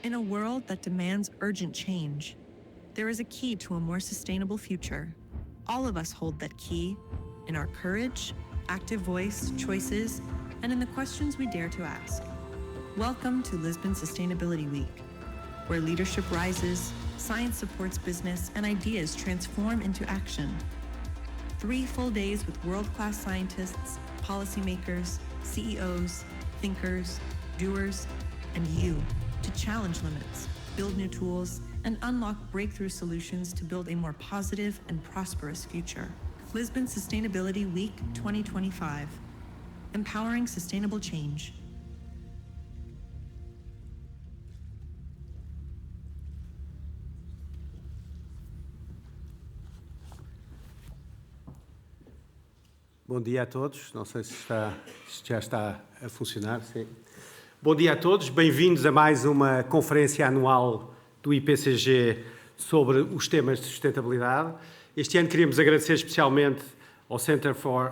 In a world that demands urgent change, there is a key to a more sustainable future. All of us hold that key in our courage, active voice, choices, and in the questions we dare to ask. Welcome to Lisbon Sustainability Week, where leadership rises, science supports business, and ideas transform into action. 3 full days with world-class scientists, policymakers, CEOs, thinkers, doers, and you to challenge limits, build new tools, and unlock breakthrough solutions to build a more positive and prosperous future. Lisbon Sustainability Week 2025, empowering sustainable change. Bom dia a todos, não sei se já está a funcionar. Sim. Bom dia a todos, bem-vindos a mais uma conferência anual do IPCG sobre os temas de sustentabilidade. Este ano queríamos agradecer especialmente ao Center for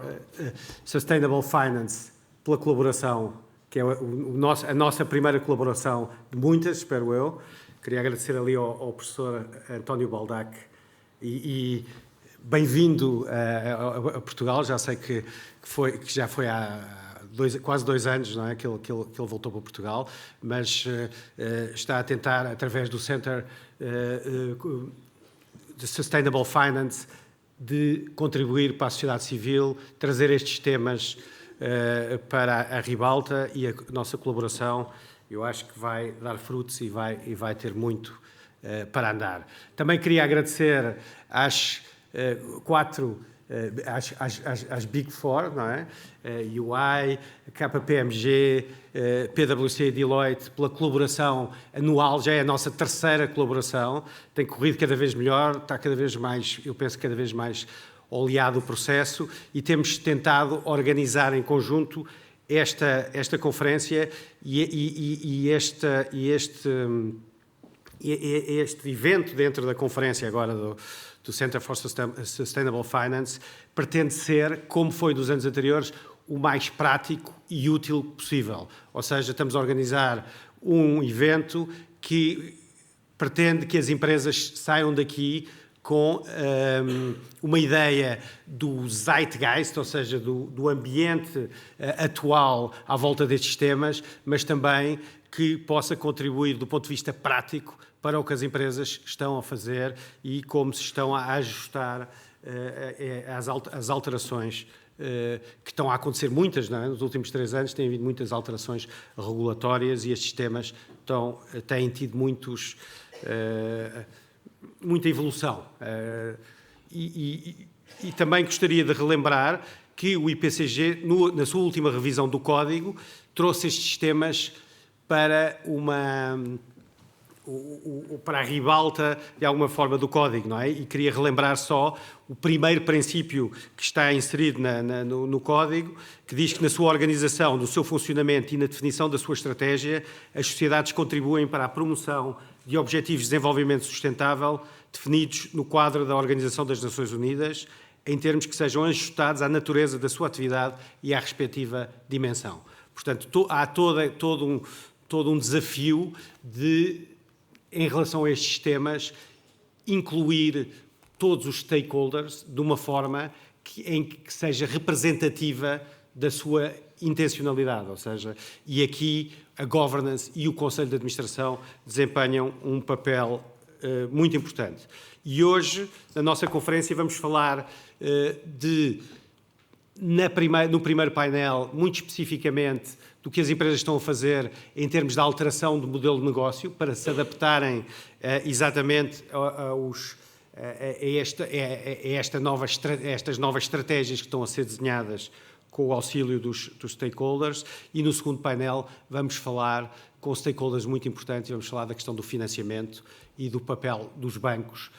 Sustainable Finance pela colaboração, que é a nossa primeira colaboração de muitas, espero eu. Queria agradecer ali ao professor António Baldac e bem-vindo a Portugal. Já sei que já foi há quase 2 anos, não é, que ele voltou para Portugal, mas está a tentar, através do Center de Sustainable Finance, de contribuir para a sociedade civil, trazer estes temas para a Ribalta, e a nossa colaboração, eu acho que vai dar frutos e vai ter muito para andar. Também queria agradecer às Big Four, não é? UI, KPMG, PwC e Deloitte, pela colaboração anual. Já é a nossa 3ª colaboração, tem corrido cada vez melhor, está cada vez mais, eu penso, cada vez mais oleado o processo, e temos tentado organizar em conjunto esta conferência e este evento dentro da conferência agora do Center for Sustainable Finance pretende ser, como foi dos anos anteriores, o mais prático e útil possível. Ou seja, estamos a organizar um evento que pretende que as empresas saiam daqui com uma ideia do zeitgeist, ou seja, do ambiente atual à volta destes temas, mas também que possa contribuir do ponto de vista prático para o que as empresas estão a fazer e como se estão a ajustar às alterações que estão a acontecer, muitas, não é? Nos últimos 3 anos têm havido muitas alterações regulatórias e estes temas têm tido muita evolução. E também gostaria de relembrar que o IPCG, na sua última revisão do Código, trouxe estes temas para a ribalta, de alguma forma, do Código, não é? E queria relembrar só o primeiro princípio que está inserido no Código, que diz que na sua organização, no seu funcionamento e na definição da sua estratégia, as sociedades contribuem para a promoção de objetivos de desenvolvimento sustentável definidos no quadro da Organização das Nações Unidas, em termos que sejam ajustados à natureza da sua atividade e à respectiva dimensão. Portanto, há todo um desafio em relação a estes temas, incluir todos os stakeholders de uma forma em que seja representativa da sua intencionalidade, ou seja, e aqui a governance e o Conselho de Administração desempenham um papel muito importante. E hoje, na nossa conferência, vamos falar no primeiro painel, muito especificamente, do que as empresas estão a fazer em termos de alteração do modelo de negócio para se adaptarem exatamente a estas novas estratégias que estão a ser desenhadas com o auxílio dos stakeholders. E no segundo painel vamos falar com stakeholders muito importantes e vamos falar da questão do financiamento e do papel dos bancos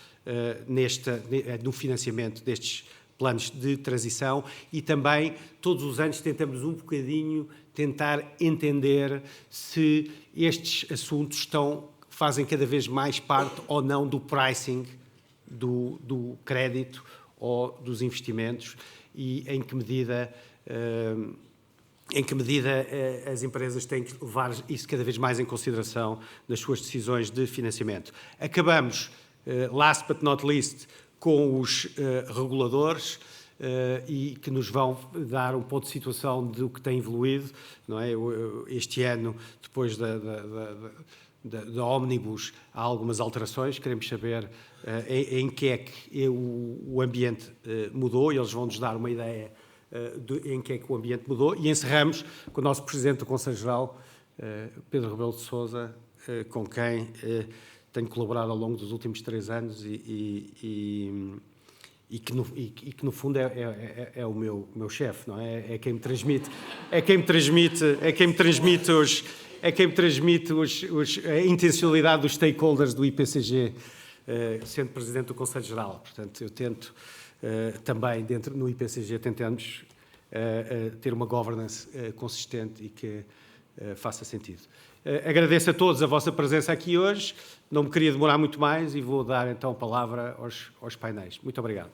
no financiamento destes planos de transição, e também todos os anos tentamos um bocadinho tentar entender se estes assuntos fazem cada vez mais parte ou não do pricing do crédito ou dos investimentos, e em que medida as empresas têm que levar isso cada vez mais em consideração nas suas decisões de financiamento. Acabamos, last but not least, com os reguladores e que nos vão dar um ponto de situação do que tem evoluído, não é? Este ano, depois da Omnibus, há algumas alterações. Queremos saber em que é que o ambiente mudou, e eles vão nos dar uma ideia em que é que o ambiente mudou. E encerramos com o nosso Presidente do Conselho Geral, Pedro Rebelo de Sousa, com quem tenho colaborado ao longo dos últimos 3 anos e que no fundo é o meu chefe, não é? É quem me transmite a intencionalidade dos stakeholders do IPCG, sendo Presidente do Conselho Geral. Portanto, eu tento também, no IPCG, tentamos ter uma governance consistente e que faça sentido. Agradeço a todos a vossa presença aqui hoje. Não me queria demorar muito mais e vou dar então a palavra aos painéis. Muito obrigado.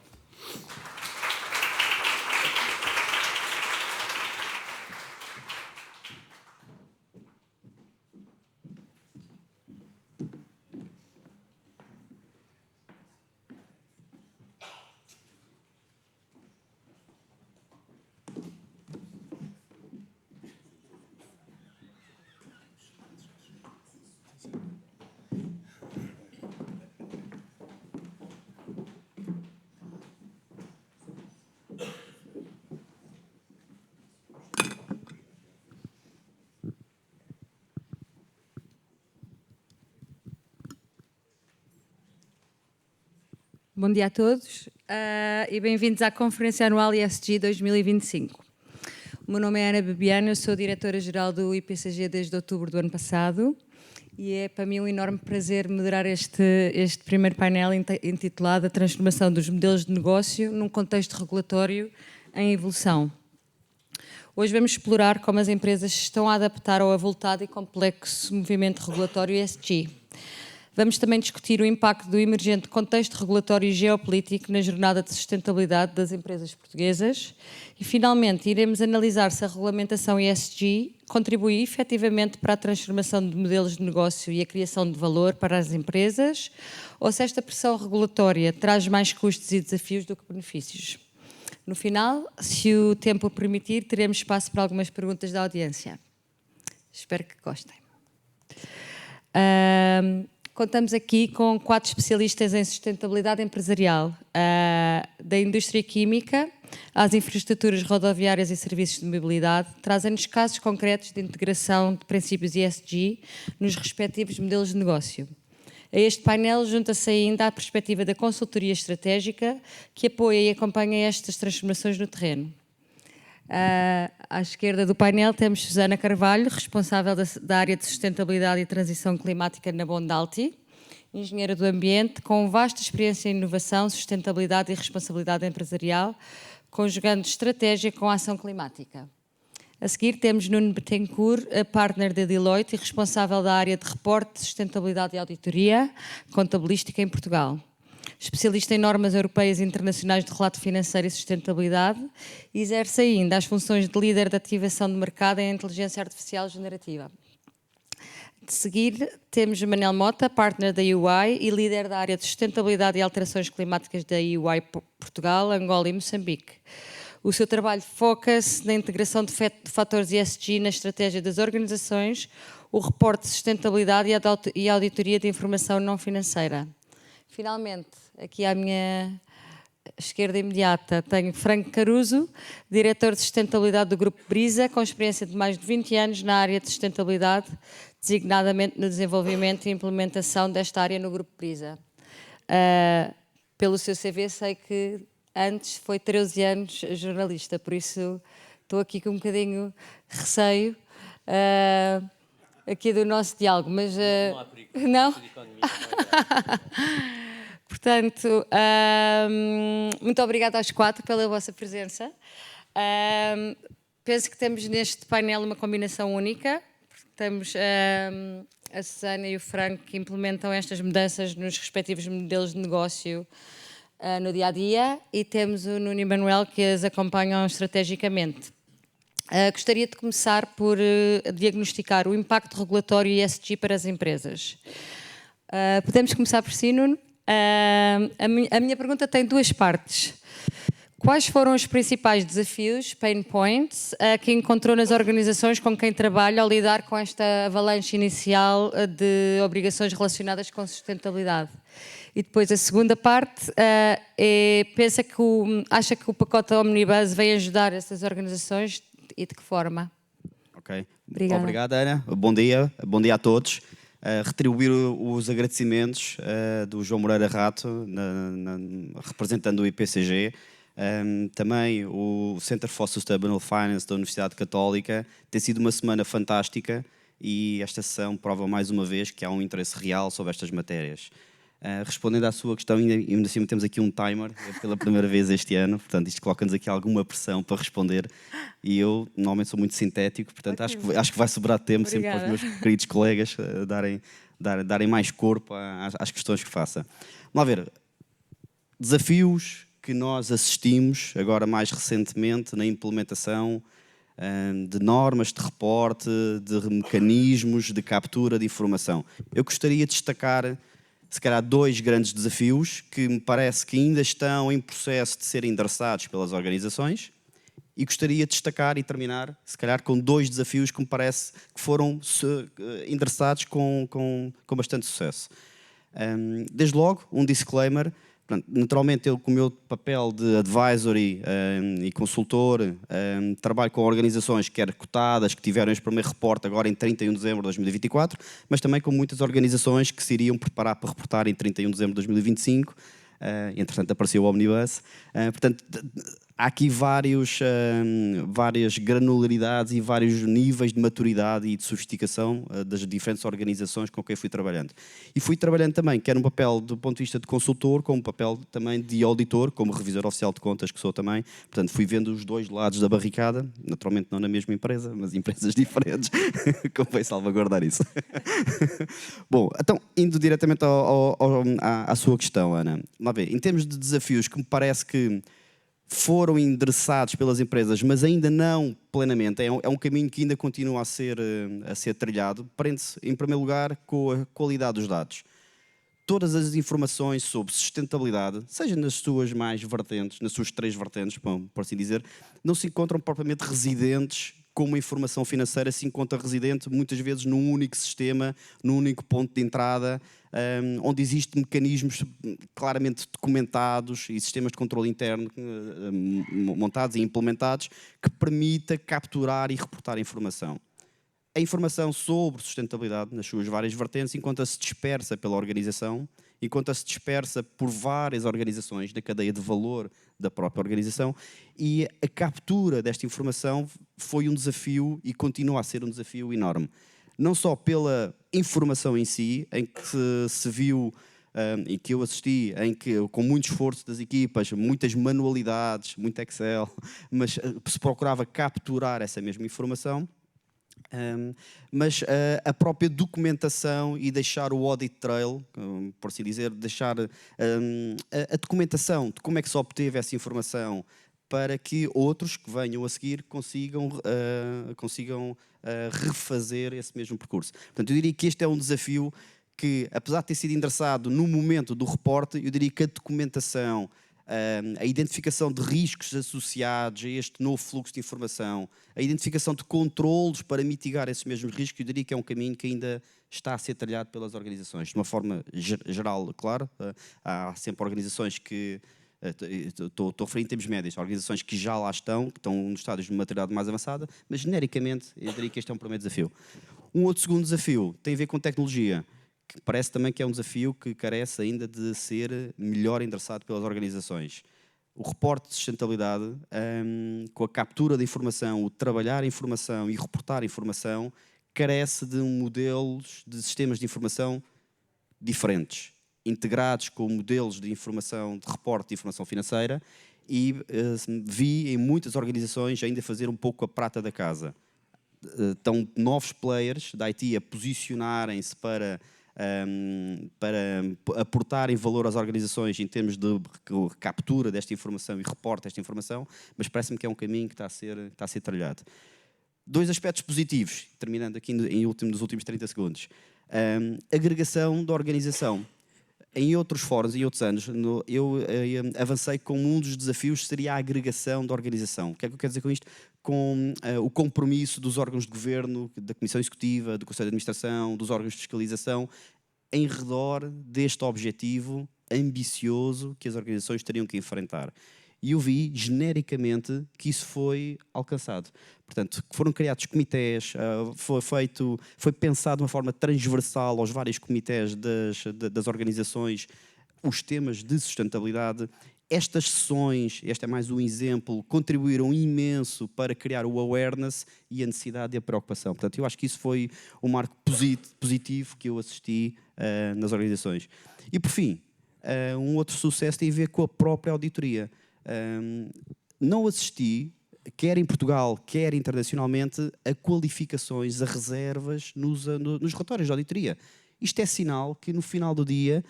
Bom dia a todos e bem-vindos à Conferência Anual ESG 2025. O meu nome é Ana Bebiano, eu sou Diretora-Geral do IPCG desde outubro do ano passado e é para mim um enorme prazer moderar este primeiro painel intitulado A Transformação dos Modelos de Negócio num Contexto Regulatório em Evolução. Hoje vamos explorar como as empresas se estão a adaptar ao avultado e complexo movimento regulatório ESG. Vamos também discutir o impacto do emergente contexto regulatório e geopolítico na jornada de sustentabilidade das empresas portuguesas e, finalmente, iremos analisar se a regulamentação ESG contribui efetivamente para a transformação de modelos de negócio e a criação de valor para as empresas ou se esta pressão regulatória traz mais custos e desafios do que benefícios. No final, se o tempo o permitir, teremos espaço para algumas perguntas da audiência. Espero que gostem. Contamos aqui com 4 especialistas em sustentabilidade empresarial, da indústria química às infraestruturas rodoviárias e serviços de mobilidade, trazem-nos casos concretos de integração de princípios ESG nos respectivos modelos de negócio. A este painel junta-se ainda a perspectiva da consultoria estratégica, que apoia e acompanha estas transformações no terreno. À esquerda do painel temos Susana Carvalho, responsável da área de sustentabilidade e transição climática na Bondalti, engenheira do ambiente, com vasta experiência em inovação, sustentabilidade e responsabilidade empresarial, conjugando estratégia com ação climática. A seguir temos Nuno Betancourt, partner da Deloitte e responsável da área de reporte de sustentabilidade e auditoria contabilística em Portugal. Especialista em normas europeias e internacionais de relato financeiro e sustentabilidade, e exerce ainda as funções de líder de ativação de mercado em inteligência artificial generativa. De seguir, temos Manel Mota, partner da EY e líder da área de sustentabilidade e alterações climáticas da EY Portugal, Angola e Moçambique. O seu trabalho foca-se na integração de fatores ESG na estratégia das organizações, o reporte de sustentabilidade e a auditoria de informação não financeira. Finalmente, aqui à minha esquerda imediata, tenho Franco Caruso, diretor de sustentabilidade do Grupo Brisa, com experiência de mais de 20 anos na área de sustentabilidade, designadamente no desenvolvimento e implementação desta área no Grupo Brisa. Pelo seu CV, sei que antes foi 13 anos jornalista, por isso estou aqui com um bocadinho receio aqui do nosso diálogo, mas... não há perigo. Não? Portanto, muito obrigada aos 4 pela vossa presença. Penso que temos neste painel uma combinação única. Temos a Susana e o Franco que implementam estas mudanças nos respectivos modelos de negócio no dia-a-dia, e temos o Nuno e Manuel que as acompanham estrategicamente. Gostaria de começar por diagnosticar o impacto regulatório e ESG para as empresas. Podemos começar por si, Nuno? A minha pergunta tem 2 partes. Quais foram os principais desafios, pain points, que encontrou nas organizações com quem trabalha ao lidar com esta avalanche inicial de obrigações relacionadas com sustentabilidade? E depois a segunda parte acha que o pacote Omnibus vem ajudar essas organizações e de que forma? Ok. Obrigada. Obrigado, Ana. Bom dia a todos. Retribuir os agradecimentos do João Moreira Rato, representando o IPCG, também o Center for Sustainable Finance da Universidade Católica. Tem sido uma semana fantástica e esta sessão prova mais uma vez que há um interesse real sobre estas matérias. Respondendo à sua questão, ainda assim temos aqui um timer pela primeira vez este ano, portanto isto coloca-nos aqui alguma pressão para responder, e eu normalmente sou muito sintético, portanto acho que vai sobrar tempo. Obrigada. Sempre para os meus queridos colegas darem mais corpo às questões que faça. Vamos lá ver, desafios que nós assistimos agora mais recentemente na implementação de normas de reporte, de mecanismos de captura de informação. Eu gostaria de destacar se calhar 2 grandes desafios que me parece que ainda estão em processo de serem endereçados pelas organizações, e gostaria de destacar e terminar se calhar com 2 desafios que me parece que foram endereçados com bastante sucesso. Desde logo, um disclaimer. Naturalmente, eu, com o meu papel de advisory e consultor, trabalho com organizações quer cotadas, que tiveram este primeiro reporte agora em 31 de dezembro de 2024, mas também com muitas organizações que se iriam preparar para reportar em 31 de dezembro de 2025. Entretanto, apareceu o Omnibus. Portanto, há aqui várias granularidades e vários níveis de maturidade e de sofisticação das diferentes organizações com quem fui trabalhando. E fui trabalhando também, quer no papel do ponto de vista de consultor, como papel também de auditor, como revisor oficial de contas que sou também. Portanto, fui vendo os 2 lados da barricada, naturalmente não na mesma empresa, mas empresas diferentes. Convém salvaguardar isso. Bom, então, indo diretamente à sua questão, Ana. Vamos ver, em termos de desafios que me parece que foram endereçados pelas empresas, mas ainda não plenamente, é um caminho que ainda continua a ser trilhado, prende-se, em primeiro lugar, com a qualidade dos dados. Todas as informações sobre sustentabilidade, seja nas suas mais vertentes, nas suas 3 vertentes, por assim dizer, não se encontram propriamente residentes como a informação financeira se encontra residente muitas vezes num único sistema, num único ponto de entrada, onde existem mecanismos claramente documentados e sistemas de controle interno montados e implementados que permita capturar e reportar a informação. A informação sobre sustentabilidade, nas suas várias vertentes, encontra-se dispersa pela organização, encontra-se dispersa por várias organizações da cadeia de valor da própria organização, e a captura desta informação foi um desafio e continua a ser um desafio enorme. Não só pela informação em si, em que se viu, e que eu assisti, em que com muito esforço das equipas, muitas manualidades, muito Excel, mas se procurava capturar essa mesma informação, mas a própria documentação e deixar o audit trail, por assim dizer, deixar a documentação de como é que se obteve essa informação para que outros que venham a seguir consigam refazer esse mesmo percurso. Portanto, eu diria que este é um desafio que, apesar de ter sido endereçado no momento do reporte, eu diria que a documentação, a identificação de riscos associados a este novo fluxo de informação, a identificação de controlos para mitigar esses mesmos riscos, eu diria que é um caminho que ainda está a ser trilhado pelas organizações. De uma forma geral, claro, há sempre organizações que estou a referir em termos médios, organizações que já lá estão, que estão nos estádios de maturidade mais avançada, mas genericamente eu diria que este é um primeiro desafio. Um outro segundo desafio tem a ver com tecnologia, que parece também que é um desafio que carece ainda de ser melhor endereçado pelas organizações. O reporte de sustentabilidade, com a captura de informação, o trabalhar a informação e reportar a informação, carece de modelos de sistemas de informação diferentes, integrados com modelos de informação, de reporte de informação financeira, e vi em muitas organizações ainda fazer um pouco a prata da casa. Estão novos players da IT a posicionarem-se para aportarem valor às organizações em termos de captura desta informação e reporte desta informação, mas parece-me que é um caminho que está a ser trilhado. Dois aspectos positivos, terminando aqui nos últimos 30 segundos. Agregação da organização. Em outros fóruns, em outros anos, eu avancei com um dos desafios seria a agregação da organização. O que é que eu quero dizer com isto? Com o compromisso dos órgãos de governo, da Comissão Executiva, do Conselho de Administração, dos órgãos de fiscalização, em redor deste objetivo ambicioso que as organizações teriam que enfrentar. E eu vi, genericamente, que isso foi alcançado. Portanto, foram criados comitês, foi pensado de uma forma transversal aos vários comitês das organizações os temas de sustentabilidade. Estas sessões, este é mais um exemplo, contribuíram imenso para criar o awareness e a necessidade e a preocupação. Portanto, eu acho que isso foi um marco positivo que eu assisti nas organizações. E, por fim, um outro sucesso tem a ver com a própria auditoria. Não assisti, quer em Portugal, quer internacionalmente, a qualificações, a reservas nos relatórios de auditoria. Isto é sinal que no final do dia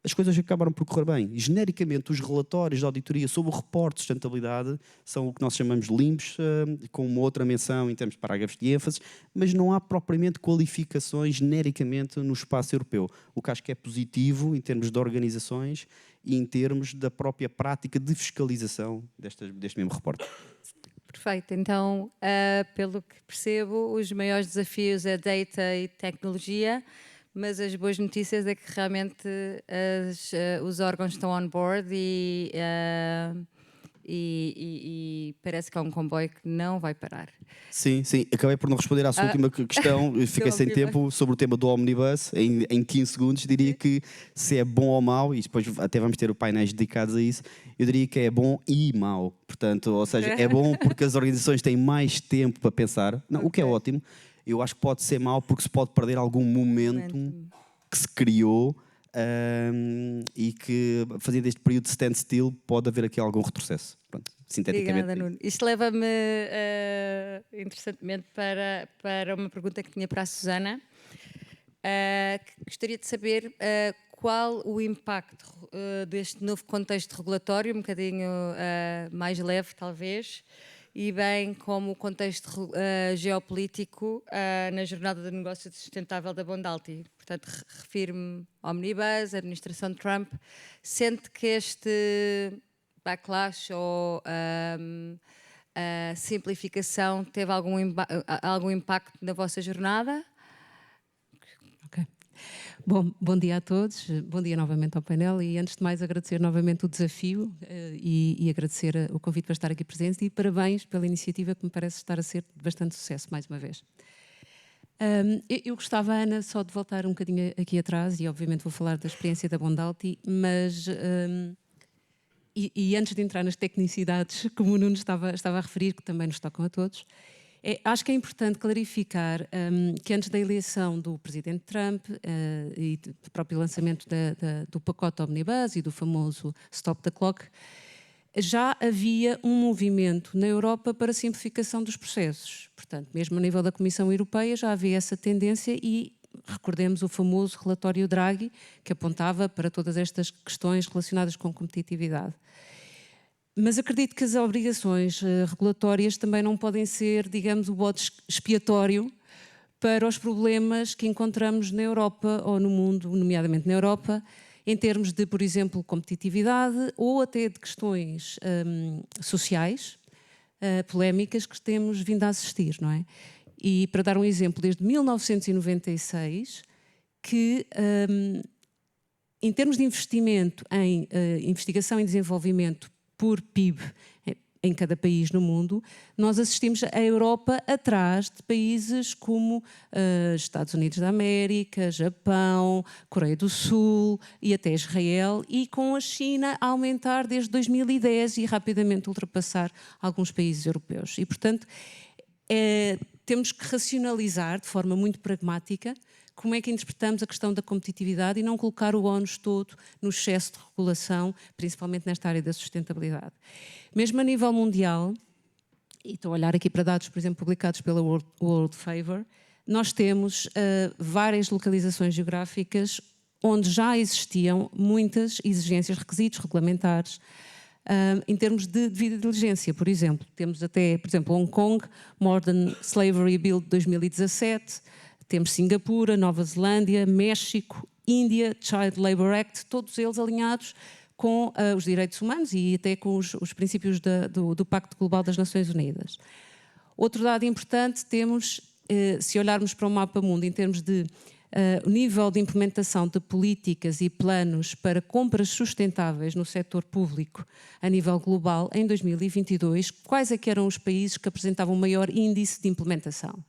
as coisas acabaram por correr bem. E, genericamente, os relatórios de auditoria sobre o reporte de sustentabilidade são o que nós chamamos de limpos, com uma outra menção em termos de parágrafos de ênfase, mas não há propriamente qualificações genericamente no espaço europeu. O que acho que é positivo em termos de organizações e em termos da própria prática de fiscalização deste mesmo reporte. Perfeito. Então, pelo que percebo, os maiores desafios é data e tecnologia, mas as boas notícias é que realmente os órgãos estão on board e parece que é um comboio que não vai parar. Sim. Acabei por não responder à sua última questão. Fiquei sem tempo sobre o tema do Omnibus. Em 15 segundos diria que se é bom ou mau, e depois até vamos ter painéis dedicados a isso, eu diria que é bom e mau. Portanto, ou seja, é bom porque as organizações têm mais tempo para pensar, o que é ótimo. Eu acho que pode ser mau porque se pode perder algum momentum que se criou e que, fazendo este período de standstill, pode haver aqui algum retrocesso. Pronto, sinteticamente. Obrigada, Nuno. Isto leva-me, interessantemente, para uma pergunta que tinha para a Susana. Que gostaria de saber qual o impacto deste novo contexto regulatório, um bocadinho mais leve, talvez, e bem como o contexto geopolítico na jornada de negócio sustentável da Bondalti. Portanto, refiro-me ao Omnibus, à administração de Trump. Sente que este backlash ou simplificação teve algum impacto na vossa jornada? Ok. Bom dia a todos, bom dia novamente ao painel e antes de mais agradecer novamente o desafio e agradecer o convite para estar aqui presente e parabéns pela iniciativa que me parece estar a ser de bastante sucesso mais uma vez. Eu gostava, Ana, só de voltar um bocadinho aqui atrás e obviamente vou falar da experiência da Bondalti, mas antes de entrar nas tecnicidades, como o Nuno estava a referir, que também nos tocam a todos, acho que é importante clarificar que antes da eleição do presidente Trump e do próprio lançamento do pacote Omnibus e do famoso Stop the Clock, já havia um movimento na Europa para a simplificação dos processos. Portanto, mesmo a nível da Comissão Europeia já havia essa tendência e recordemos o famoso relatório Draghi, que apontava para todas estas questões relacionadas com competitividade. Mas acredito que as obrigações regulatórias também não podem ser, digamos, o bode expiatório para os problemas que encontramos na Europa ou no mundo, nomeadamente na Europa, em termos de, por exemplo, competitividade ou até de questões sociais, polémicas que temos vindo a assistir, não é? E para dar um exemplo, desde 1996, que em termos de investimento em investigação e desenvolvimento por PIB em cada país no mundo, nós assistimos a Europa atrás de países como Estados Unidos da América, Japão, Coreia do Sul e até Israel, e com a China a aumentar desde 2010 e rapidamente ultrapassar alguns países europeus. E, portanto, temos que racionalizar de forma muito pragmática como é que interpretamos a questão da competitividade e não colocar o ónus todo no excesso de regulação, principalmente nesta área da sustentabilidade. Mesmo a nível mundial, e estou a olhar aqui para dados, por exemplo, publicados pela World Favor, nós temos várias localizações geográficas onde já existiam muitas exigências, requisitos regulamentares, em termos de devida diligência. Por exemplo, temos até, por exemplo, Hong Kong, Modern Slavery Bill de 2017, temos Singapura, Nova Zelândia, México, Índia, Child Labour Act, todos eles alinhados com os direitos humanos e até com os princípios do Pacto Global das Nações Unidas. Outro dado importante, temos, se olharmos para o mapa mundo, em termos de o nível de implementação de políticas e planos para compras sustentáveis no setor público a nível global, em 2022, quais é que eram os países que apresentavam o maior índice de implementação?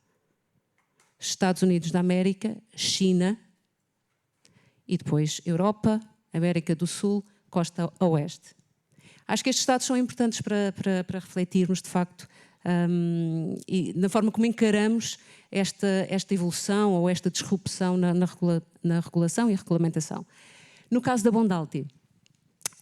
Estados Unidos da América, China e depois Europa, América do Sul, Costa Oeste. Acho que estes dados são importantes para refletirmos, de facto, e na forma como encaramos esta evolução ou esta disrupção na regulação e regulamentação. No caso da Bondalti,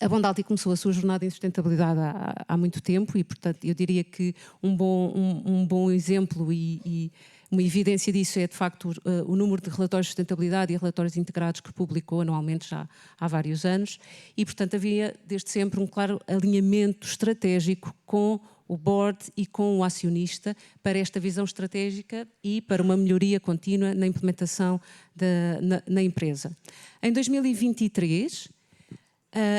a Bondalti começou a sua jornada em sustentabilidade há muito tempo e, portanto, eu diria que um bom exemplo e uma evidência disso é, de facto, o número de relatórios de sustentabilidade e relatórios integrados que publicou anualmente já há vários anos e, portanto, havia desde sempre um claro alinhamento estratégico com o board e com o acionista para esta visão estratégica e para uma melhoria contínua na implementação na empresa. Em 2023,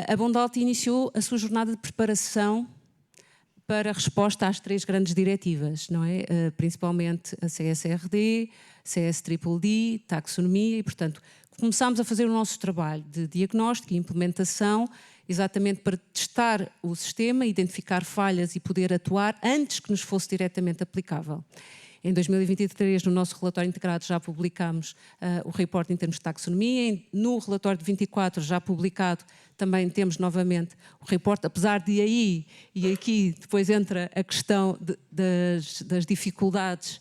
a Bondalti iniciou a sua jornada de preparação para a resposta às 3 grandes diretivas, não é? Principalmente a CSRD, CSDDD, taxonomia e, portanto, começámos a fazer o nosso trabalho de diagnóstico e implementação exatamente para testar o sistema, identificar falhas e poder atuar antes que nos fosse diretamente aplicável. Em 2023, no nosso relatório integrado, já publicámos o report em termos de taxonomia. No relatório de 24, já publicado, também temos novamente o report, apesar de aí, e aqui depois entra a questão das dificuldades,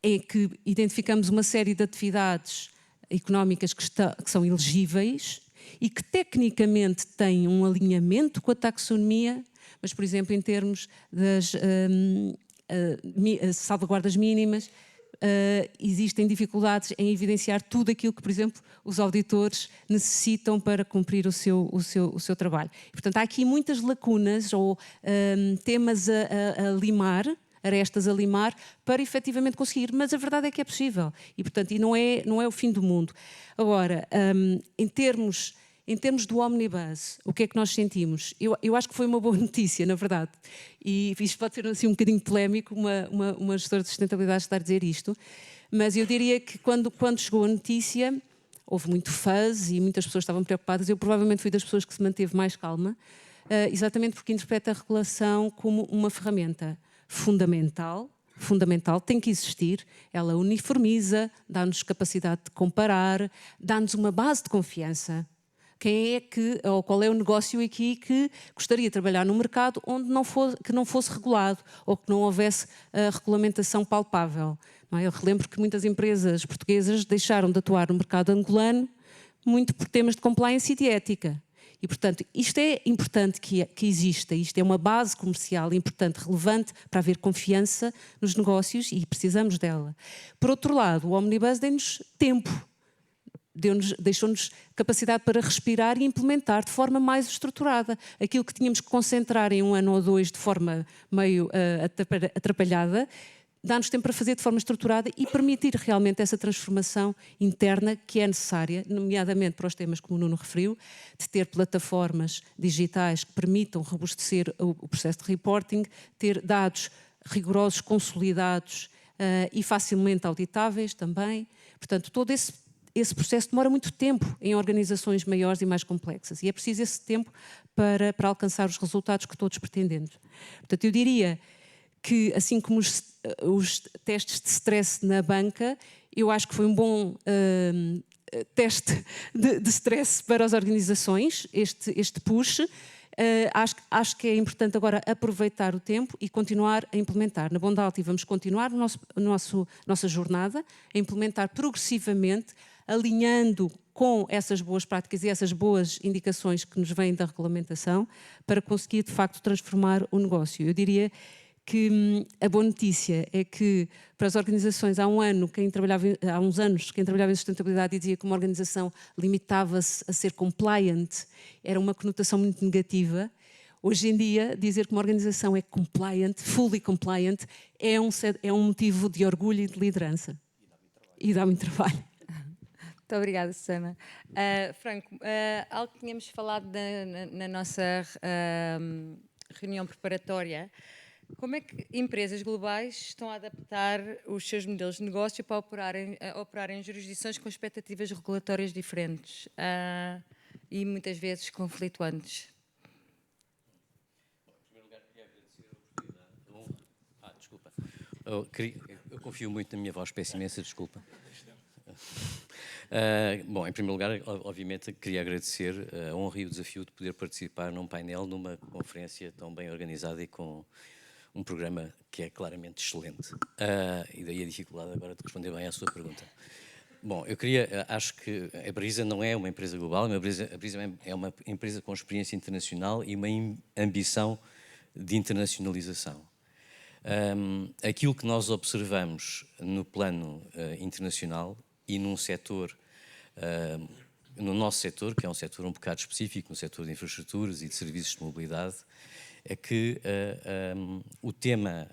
em que identificamos uma série de atividades económicas que são elegíveis e que tecnicamente têm um alinhamento com a taxonomia, mas, por exemplo, em termos das salvaguardas mínimas, existem dificuldades em evidenciar tudo aquilo que, por exemplo, os auditores necessitam para cumprir o seu trabalho. Portanto, há aqui muitas lacunas ou temas a limar, arestas a limar, para efetivamente conseguir, mas a verdade é que é possível e, portanto, não é o fim do mundo. Agora, em termos do Omnibus, o que é que nós sentimos? Eu acho que foi uma boa notícia, na verdade, e isto pode ser assim um bocadinho polémico, uma gestora de sustentabilidade estar a dizer isto, mas eu diria que quando chegou a notícia, houve muito fuzz e muitas pessoas estavam preocupadas. Eu provavelmente fui das pessoas que se manteve mais calma, exatamente porque interpreta a regulação como uma ferramenta fundamental, tem que existir, ela uniformiza, dá-nos capacidade de comparar, dá-nos uma base de confiança. Quem é ou qual é o negócio aqui que gostaria de trabalhar num mercado onde que não fosse regulado ou que não houvesse regulamentação palpável? Não é? Eu relembro que muitas empresas portuguesas deixaram de atuar no mercado angolano muito por temas de compliance e de ética. E, portanto, isto é importante que exista, isto é uma base comercial importante, relevante para haver confiança nos negócios e precisamos dela. Por outro lado, o Omnibus deu-nos tempo, deixou-nos capacidade para respirar e implementar de forma mais estruturada. Aquilo que tínhamos que concentrar em 1 ano ou 2 de forma meio atrapalhada, dá-nos tempo para fazer de forma estruturada e permitir realmente essa transformação interna que é necessária, nomeadamente para os temas como o Nuno referiu, de ter plataformas digitais que permitam robustecer o processo de reporting, ter dados rigorosos, consolidados e facilmente auditáveis também. Portanto, todo esse esse processo demora muito tempo em organizações maiores e mais complexas, e é preciso esse tempo para alcançar os resultados que todos pretendemos. Portanto, eu diria que, assim como os testes de stress na banca, eu acho que foi um bom teste de stress para as organizações, este push. Acho que é importante agora aproveitar o tempo e continuar a implementar. Na Bondalti vamos continuar nossa jornada, a implementar progressivamente, alinhando com essas boas práticas e essas boas indicações que nos vêm da regulamentação, para conseguir, de facto, transformar o negócio. Eu diria que a boa notícia é que, para as organizações, há uns anos, quem trabalhava em sustentabilidade dizia que uma organização limitava-se a ser compliant, era uma conotação muito negativa. Hoje em dia, dizer que uma organização é compliant, fully compliant, é um motivo de orgulho e de liderança. E dá muito trabalho. Muito obrigada, Susana. Franco, algo que tínhamos falado na nossa reunião preparatória, como é que empresas globais estão a adaptar os seus modelos de negócio para operarem em jurisdições com expectativas regulatórias diferentes e muitas vezes conflituantes? Em primeiro lugar, queria agradecer a oportunidade. Desculpa. Eu confio muito na minha voz, peço imensa desculpa. Bom, em primeiro lugar, obviamente, queria agradecer a honra e o desafio de poder participar num painel, numa conferência tão bem organizada e com um programa que é claramente excelente. E daí a dificuldade agora de responder bem à sua pergunta. Bom, acho que a Brisa não é uma empresa global, a Brisa é uma empresa com experiência internacional e uma ambição de internacionalização. Aquilo que nós observamos no plano internacional e num setor, no nosso setor, que é um setor um bocado específico, no setor de infraestruturas e de serviços de mobilidade, é que o tema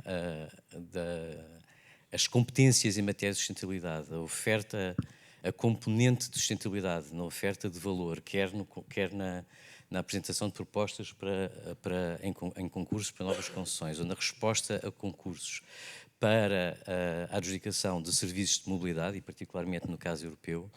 as competências em matéria de sustentabilidade, a oferta, a componente de sustentabilidade na oferta de valor, quer na apresentação de propostas em concursos para novas concessões, ou na resposta a concursos para a adjudicação de serviços de mobilidade, e particularmente no caso europeu,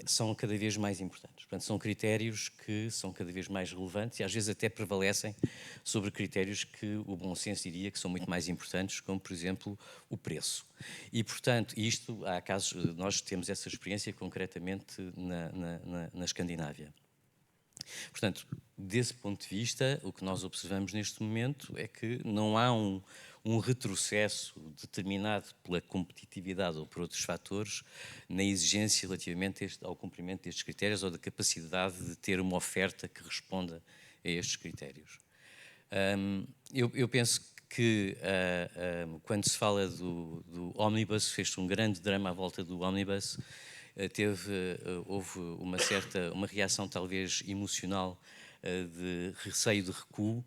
são cada vez mais importantes. Portanto, são critérios que são cada vez mais relevantes e às vezes até prevalecem sobre critérios que o bom senso diria que são muito mais importantes, como, por exemplo, o preço. E, portanto, há casos, nós temos essa experiência concretamente na Escandinávia. Portanto, desse ponto de vista, o que nós observamos neste momento é que não há um retrocesso determinado pela competitividade ou por outros fatores na exigência relativamente ao cumprimento destes critérios ou da capacidade de ter uma oferta que responda a estes critérios. Eu penso que quando se fala do Omnibus, fez-se um grande drama à volta do Omnibus, houve uma reação talvez emocional de receio de recuo.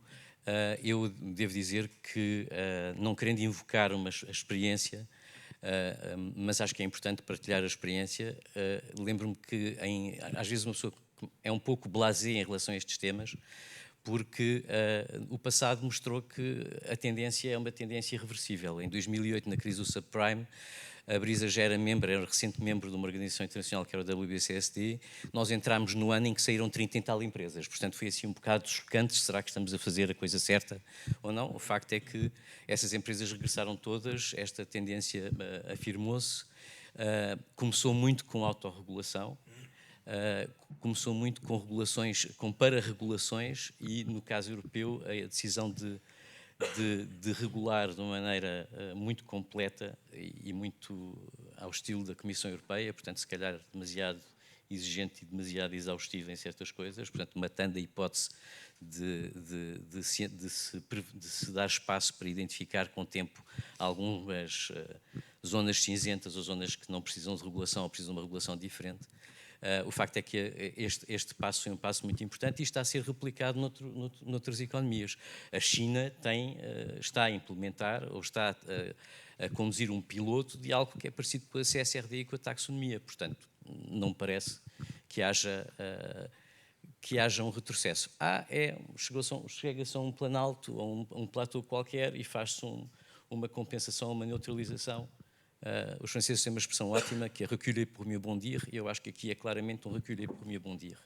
Eu devo dizer que, não querendo invocar uma experiência, mas acho que é importante partilhar a experiência, lembro-me que às vezes uma pessoa é um pouco blasé em relação a estes temas, porque o passado mostrou que a tendência é uma tendência irreversível. Em 2008, na crise do subprime, a Brisa já era recente membro de uma organização internacional que era o WBCSD. Nós entramos no ano em que saíram 30 e tal empresas, portanto foi assim um bocado chocante. Será que estamos a fazer a coisa certa ou não? O facto é que essas empresas regressaram todas, esta tendência afirmou-se, começou muito com autorregulação, começou muito com regulações, com para-regulações, e no caso europeu a decisão de regular de uma maneira muito completa e muito ao estilo da Comissão Europeia, portanto se calhar demasiado exigente e demasiado exaustivo em certas coisas, portanto matando a hipótese de se dar espaço para identificar com o tempo algumas zonas cinzentas ou zonas que não precisam de regulação ou precisam de uma regulação diferente. O facto é que este passo é um passo muito importante e está a ser replicado noutras economias. A China está a implementar ou está a conduzir um piloto de algo que é parecido com a CSRD e com a taxonomia. Portanto, não me parece que haja um retrocesso. Chega-se a um planalto, a um platô qualquer e faz-se uma compensação, uma neutralização Os franceses têm uma expressão ótima que é reculer pour mieux bondir, e eu acho que aqui é claramente um reculer pour mieux bondir.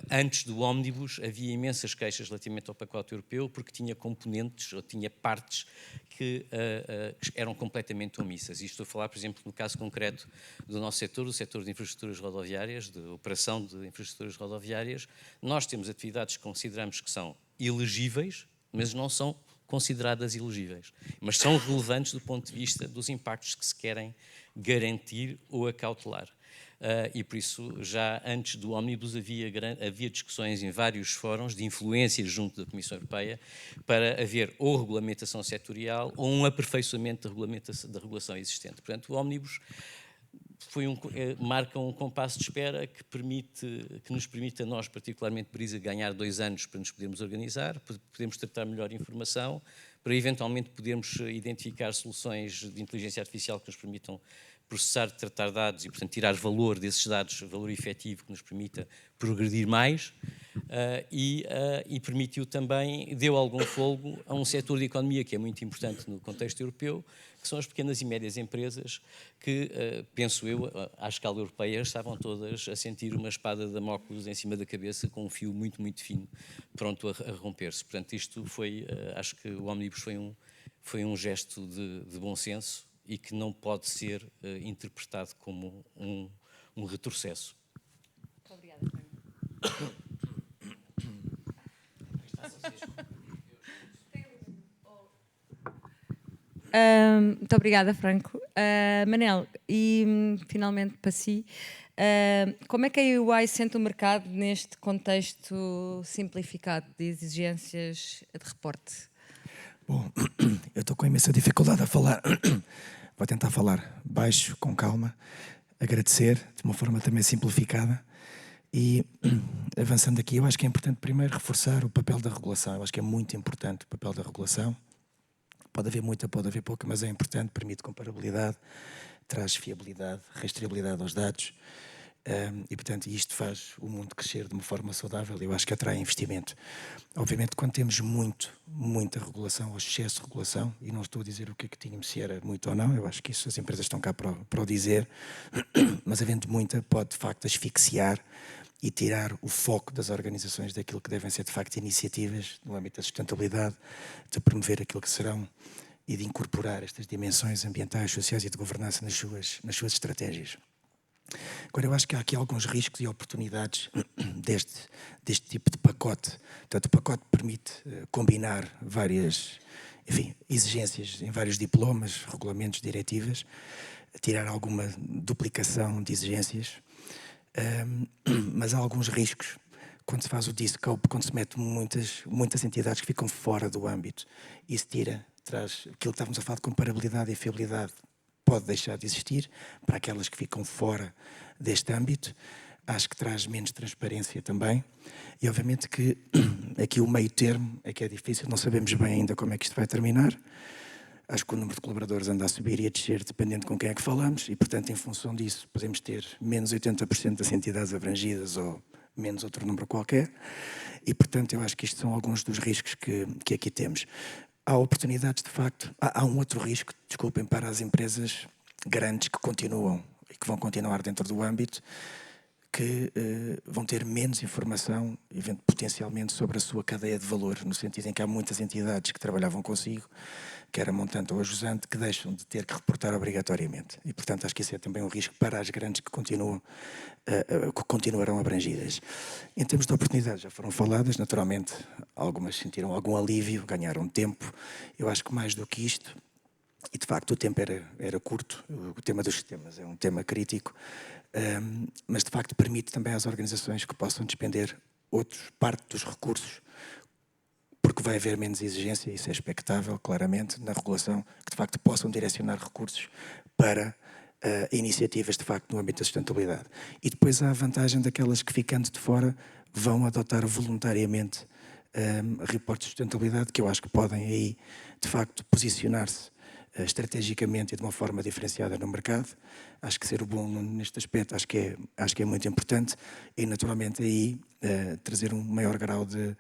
Antes do Omnibus havia imensas queixas relativamente ao pacote europeu porque tinha componentes ou tinha partes que eram completamente omissas. E estou a falar, por exemplo, no caso concreto do nosso setor, o setor de infraestruturas rodoviárias, de operação de infraestruturas rodoviárias. Nós temos atividades que consideramos que são elegíveis, mas não são consideradas elegíveis, mas são relevantes do ponto de vista dos impactos que se querem garantir ou acautelar. E por isso, já antes do Omnibus, havia discussões em vários fóruns de influência junto da Comissão Europeia para haver ou regulamentação setorial ou um aperfeiçoamento da regulação existente. Portanto, o Omnibus marca um compasso de espera que nos permite a nós, particularmente Brisa, ganhar 2 anos para nos podermos organizar, podermos tratar melhor informação, para eventualmente podermos identificar soluções de inteligência artificial que nos permitam processar, tratar dados e, portanto, tirar valor desses dados, valor efetivo que nos permita progredir mais, e permitiu também, deu algum folgo a um setor de economia que é muito importante no contexto europeu, que são as pequenas e médias empresas que, penso eu, à escala europeia, estavam todas a sentir uma espada de Damócles em cima da cabeça com um fio muito, muito fino, pronto a romper-se. Portanto, isto foi, acho que o Omnibus foi um gesto de bom senso e que não pode ser interpretado como um retrocesso. Muito obrigada. Muito obrigada, Franco. Manel, e finalmente para si, como é que a UI sente o mercado neste contexto simplificado de exigências de reporte? Bom, eu estou com imensa dificuldade a falar. Vou tentar falar baixo, com calma, agradecer de uma forma também simplificada e, avançando aqui, eu acho que é importante primeiro reforçar o papel da regulação. Eu acho que é muito importante o papel da regulação. Pode haver muita, pode haver pouca, mas é importante, permite comparabilidade, traz fiabilidade, rastreabilidade aos dados. E, portanto, isto faz o mundo crescer de uma forma saudável. Eu acho que atrai investimento. Obviamente, quando temos muita regulação ou excesso de regulação, e não estou a dizer o que é que tínhamos, se era muito ou não, eu acho que isso as empresas estão cá para o dizer, mas havendo muita, pode de facto asfixiar e tirar o foco das organizações daquilo que devem ser de facto iniciativas no âmbito da sustentabilidade, de promover aquilo que serão e de incorporar estas dimensões ambientais, sociais e de governança nas suas estratégias. Agora, eu acho que há aqui alguns riscos e oportunidades deste tipo de pacote. Portanto, o pacote permite combinar várias, exigências em vários diplomas, regulamentos, diretivas, tirar alguma duplicação de exigências, mas há alguns riscos quando se faz o D-Scope, quando se mete muitas entidades que ficam fora do âmbito. Isso traz aquilo que estávamos a falar de comparabilidade e fiabilidade, pode deixar de existir para aquelas que ficam fora deste âmbito. Acho que traz menos transparência também. E obviamente que aqui o meio termo é que é difícil, não sabemos bem ainda como é que isto vai terminar. Acho que o número de colaboradores anda a subir e a descer dependendo com quem é que falamos e, portanto, em função disso, podemos ter menos 80% das entidades abrangidas ou menos outro número qualquer. E, portanto, eu acho que isto são alguns dos riscos que aqui temos. Há oportunidades, de facto. Há um outro risco, desculpem, para as empresas grandes que continuam e que vão continuar dentro do âmbito, que vão ter menos informação, potencialmente, sobre a sua cadeia de valor, no sentido em que há muitas entidades que trabalhavam consigo, quer a montante ou a jusante, que deixam de ter que reportar obrigatoriamente. E, portanto, acho que isso é também um risco para as grandes que continuarão abrangidas. Em termos de oportunidades, já foram faladas, naturalmente, algumas sentiram algum alívio, ganharam tempo. Eu acho que mais do que isto, e de facto o tempo era curto, o tema dos sistemas é um tema crítico, mas de facto permite também às organizações que possam despender parte dos recursos, porque vai haver menos exigência, isso é expectável, claramente, na regulação, que de facto possam direcionar recursos para iniciativas de facto no âmbito da sustentabilidade. E depois há a vantagem daquelas que, ficando de fora, vão adotar voluntariamente reportes de sustentabilidade, que eu acho que podem aí de facto posicionar-se estrategicamente e de uma forma diferenciada no mercado. Acho que ser o bom neste aspecto acho que é muito importante e naturalmente aí trazer um maior grau de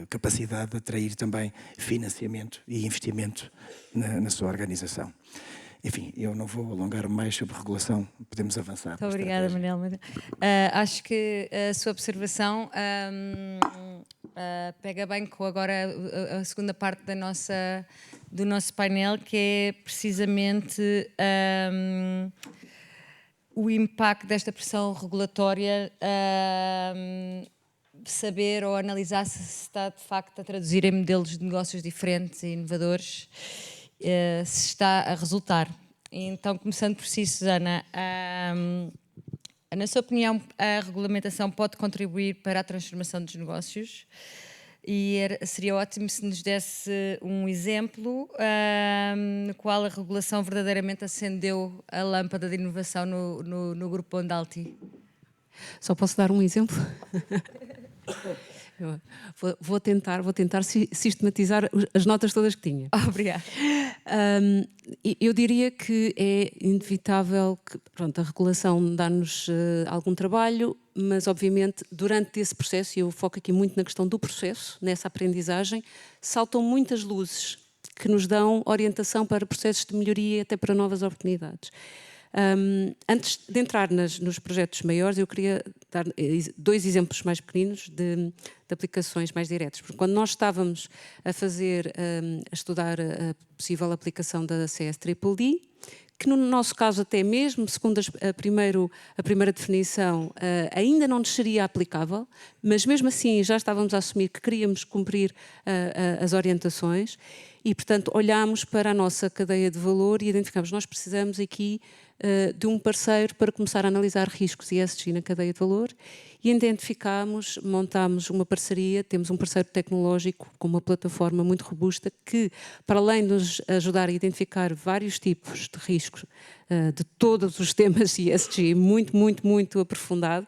capacidade de atrair também financiamento e investimento na sua organização. Enfim, eu não vou alongar mais sobre regulação, podemos avançar. Muito obrigada, Manuel. Acho que a sua observação pega bem com agora a segunda parte do nosso painel, que é precisamente o impacto desta pressão regulatória, saber ou analisar se está de facto a traduzir em modelos de negócios diferentes e inovadores, se está a resultar. Então, começando por si, Susana, na sua opinião, a regulamentação pode contribuir para a transformação dos negócios? E seria ótimo se nos desse um exemplo no qual a regulação verdadeiramente acendeu a lâmpada de inovação no Grupo Bondalti. Só posso dar um exemplo? Vou tentar sistematizar as notas todas que tinha. Obrigada. Eu diria que é inevitável que, pronto, a regulação dá-nos algum trabalho, mas obviamente durante esse processo, e eu foco aqui muito na questão do processo, nessa aprendizagem, saltam muitas luzes que nos dão orientação para processos de melhoria e até para novas oportunidades. Antes de entrar nos projetos maiores, eu queria dar 2 exemplos mais pequeninos de aplicações mais diretas. Porque quando nós estávamos a estudar a possível aplicação da CS-DDD, que no nosso caso até mesmo, segundo a primeira definição, ainda não nos seria aplicável, mas mesmo assim já estávamos a assumir que queríamos cumprir as orientações e, portanto, olhámos para a nossa cadeia de valor e identificámos que nós precisamos aqui de um parceiro para começar a analisar riscos ESG na cadeia de valor e identificámos, montámos uma parceria, temos um parceiro tecnológico com uma plataforma muito robusta que, para além de nos ajudar a identificar vários tipos de riscos de todos os temas ESG, muito aprofundado,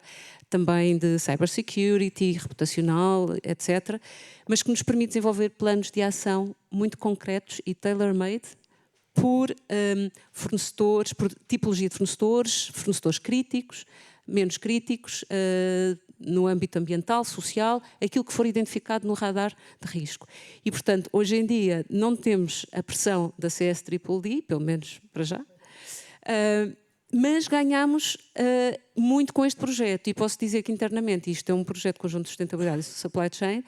também de cybersecurity, reputacional, etc., mas que nos permite desenvolver planos de ação muito concretos e tailor-made por fornecedores, por tipologia de fornecedores críticos, menos críticos, no âmbito ambiental, social, aquilo que for identificado no radar de risco. E, portanto, hoje em dia não temos a pressão da CS-DDD, pelo menos para já, mas ganhamos muito com este projeto. E posso dizer que internamente, isto é um projeto conjunto de sustentabilidade e supply chain,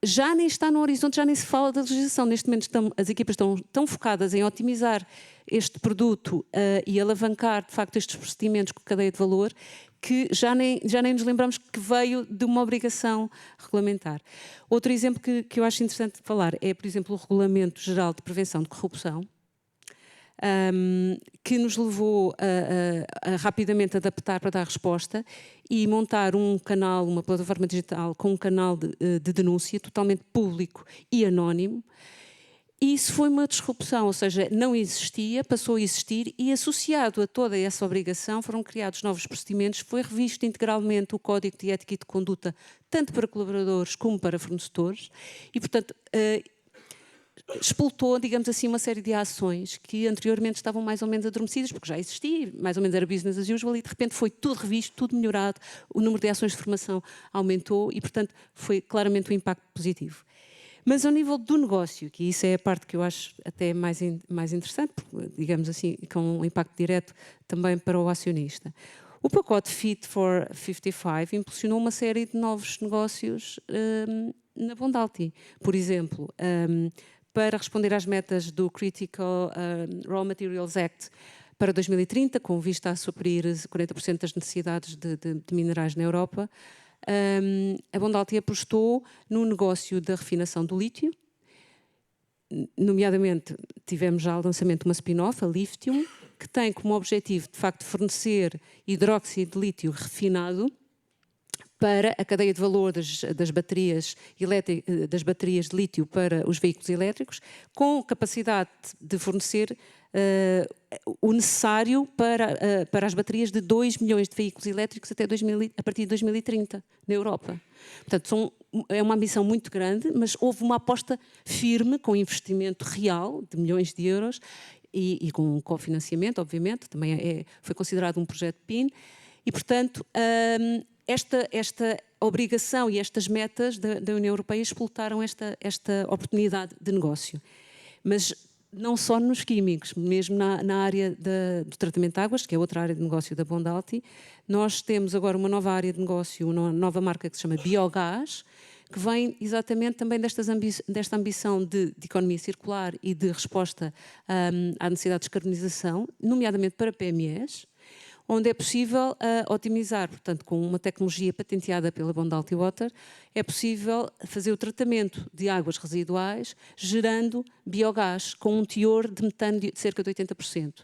já nem está no horizonte, já nem se fala da legislação. Neste momento as equipas estão tão focadas em otimizar este produto e alavancar, de facto, estes procedimentos com cadeia de valor, que já nem nos lembramos que veio de uma obrigação regulamentar. Outro exemplo que eu acho interessante de falar é, por exemplo, o Regulamento Geral de Prevenção de Corrupção, que nos levou a rapidamente adaptar para dar resposta e montar um canal, uma plataforma digital com um canal de denúncia totalmente público e anónimo. E isso foi uma disrupção, ou seja, não existia, passou a existir e associado a toda essa obrigação foram criados novos procedimentos, foi revisto integralmente o Código de Ética e de Conduta, tanto para colaboradores como para fornecedores e, portanto, explotou, digamos assim, uma série de ações que anteriormente estavam mais ou menos adormecidas, porque já existia, mais ou menos era business as usual, e de repente foi tudo revisto, tudo melhorado, o número de ações de formação aumentou e, portanto, foi claramente um impacto positivo. Mas ao nível do negócio, que isso é a parte que eu acho até mais interessante, porque, digamos assim, com um impacto direto também para o acionista. O pacote Fit for 55 impulsionou uma série de novos negócios na Bondalti. Por exemplo, para responder às metas do Critical Raw Materials Act para 2030, com vista a suprir 40% das necessidades de minerais na Europa, a Bondalti apostou no negócio da refinação do lítio, nomeadamente tivemos já o lançamento de uma spin-off, a Lithium, que tem como objetivo, de facto, fornecer hidróxido de lítio refinado para a cadeia de valor das baterias de lítio para os veículos elétricos, com capacidade de fornecer o necessário para as baterias de 2 milhões de veículos elétricos a partir de 2030, na Europa. Portanto, é uma ambição muito grande, mas houve uma aposta firme, com investimento real, de milhões de euros, e com cofinanciamento, obviamente, também foi considerado um projeto PIN, e, portanto, esta obrigação e estas metas da União Europeia explotaram esta oportunidade de negócio. Mas não só nos químicos, mesmo na área do tratamento de águas, que é outra área de negócio da Bondalti, nós temos agora uma nova área de negócio, uma nova marca que se chama Biogás, que vem exatamente também desta ambição de economia circular e de resposta à necessidade de descarbonização, nomeadamente para PMEs, onde é possível otimizar, portanto, com uma tecnologia patenteada pela Bondalti Water, é possível fazer o tratamento de águas residuais gerando biogás com um teor de metano de cerca de 80%.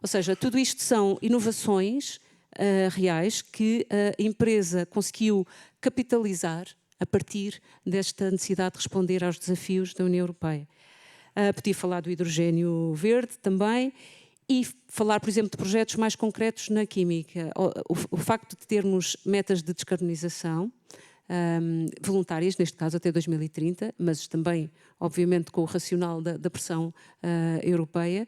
Ou seja, tudo isto são inovações reais que a empresa conseguiu capitalizar a partir desta necessidade de responder aos desafios da União Europeia. Podia falar do hidrogênio verde também e falar, por exemplo, de projetos mais concretos na química. O facto de termos metas de descarbonização voluntárias, neste caso até 2030, mas também, obviamente, com o racional da pressão europeia,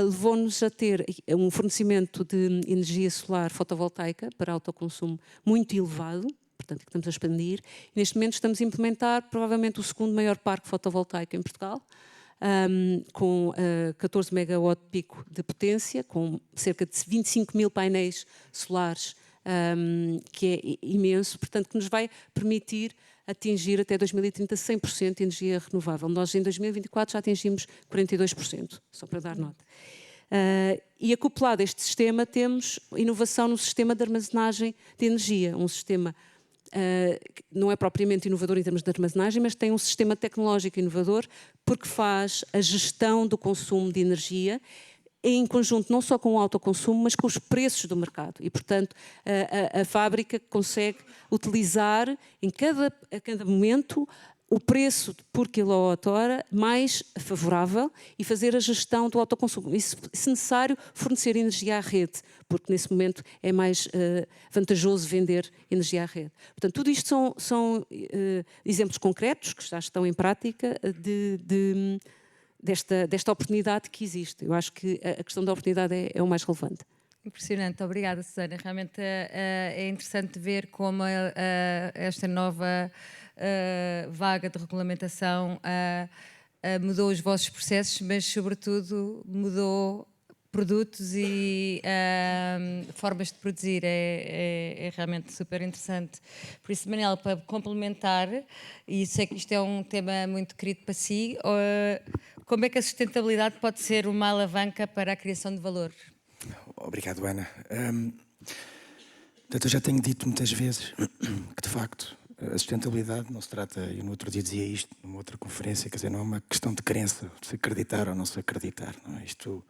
levou-nos a ter um fornecimento de energia solar fotovoltaica para autoconsumo muito elevado, portanto, que estamos a expandir. E neste momento estamos a implementar provavelmente o segundo maior parque fotovoltaico em Portugal, com 14 megawatt pico de potência, com cerca de 25 mil painéis solares, que é imenso, portanto, que nos vai permitir atingir até 2030 100% de energia renovável. Nós em 2024 já atingimos 42%, só para dar nota. E acoplado a este sistema temos inovação no sistema de armazenagem de energia, um sistema não é propriamente inovador em termos de armazenagem, mas tem um sistema tecnológico inovador porque faz a gestão do consumo de energia em conjunto não só com o autoconsumo, mas com os preços do mercado. E, portanto, a fábrica consegue utilizar a cada momento o preço por quilowatt-hora mais favorável e fazer a gestão do autoconsumo. E, se necessário, fornecer energia à rede, porque nesse momento é mais vantajoso vender energia à rede. Portanto, tudo isto são exemplos concretos que já estão em prática desta oportunidade que existe. Eu acho que a questão da oportunidade é o mais relevante. Impressionante, obrigada, Susana. Realmente é interessante ver como esta nova vaga de regulamentação mudou os vossos processos, mas sobretudo mudou produtos e formas de produzir. É realmente super interessante. Por isso, Manel, para complementar, e sei que isto é um tema muito querido para si, como é que a sustentabilidade pode ser uma alavanca para a criação de valor? Obrigado, Ana. Eu já tenho dito muitas vezes que, de facto, a sustentabilidade não se trata, e no outro dia dizia isto, numa outra conferência, quer dizer, não é uma questão de crença, de se acreditar ou não se acreditar. Não é? Isto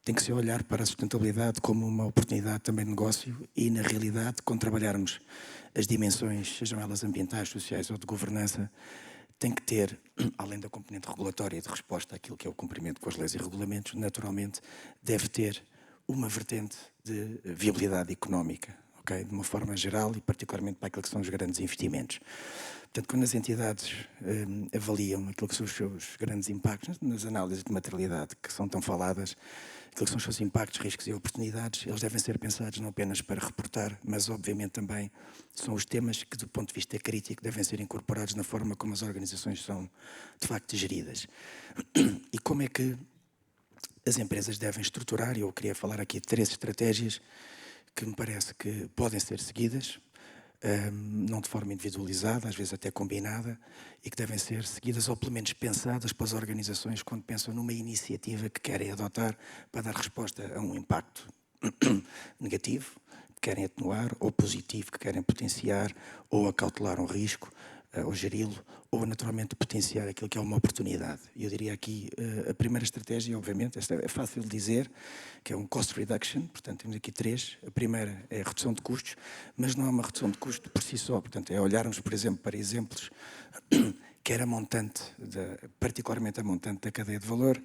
tem que se olhar para a sustentabilidade como uma oportunidade também de negócio e, na realidade, quando trabalharmos as dimensões, sejam elas ambientais, sociais ou de governança, tem que ter, além da componente regulatória e de resposta àquilo que é o cumprimento com as leis e regulamentos, naturalmente deve ter uma vertente de viabilidade económica, okay? De uma forma geral e particularmente para aquilo que são os grandes investimentos. Portanto, quando as entidades avaliam aquilo que são os seus grandes impactos, nas análises de materialidade que são tão faladas, aquilo que são os seus impactos, riscos e oportunidades, eles devem ser pensados não apenas para reportar, mas obviamente também são os temas que, do ponto de vista crítico, devem ser incorporados na forma como as organizações são, de facto, geridas. E como é que as empresas devem estruturar, e eu queria falar aqui de 3 estratégias que me parece que podem ser seguidas, não de forma individualizada, às vezes até combinada, e que devem ser seguidas ou pelo menos pensadas pelas organizações quando pensam numa iniciativa que querem adotar para dar resposta a um impacto negativo, que querem atenuar, ou positivo, que querem potenciar, ou acautelar um risco, ou geri-lo, ou naturalmente potenciar aquilo que é uma oportunidade. Eu diria aqui, a primeira estratégia, obviamente, esta é fácil de dizer, que é um cost reduction, portanto temos aqui 3. A primeira é a redução de custos, mas não é uma redução de custo por si só, portanto é olharmos, por exemplo, para exemplos, quer a montante, particularmente a montante da cadeia de valor,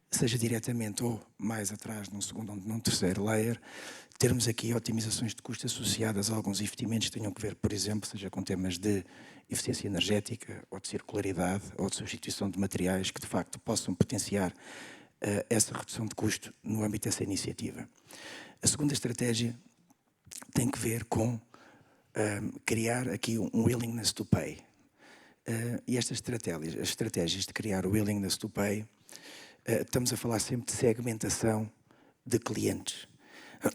seja diretamente ou mais atrás, num segundo ou num terceiro layer, termos aqui otimizações de custos associadas a alguns investimentos que tenham que ver, por exemplo, seja com temas de eficiência energética, ou de circularidade, ou de substituição de materiais que de facto possam potenciar essa redução de custo no âmbito dessa iniciativa. A segunda estratégia tem que ver com criar aqui um willingness to pay. E estas estratégias, as estratégias de criar o willingness to pay, estamos a falar sempre de segmentação de clientes.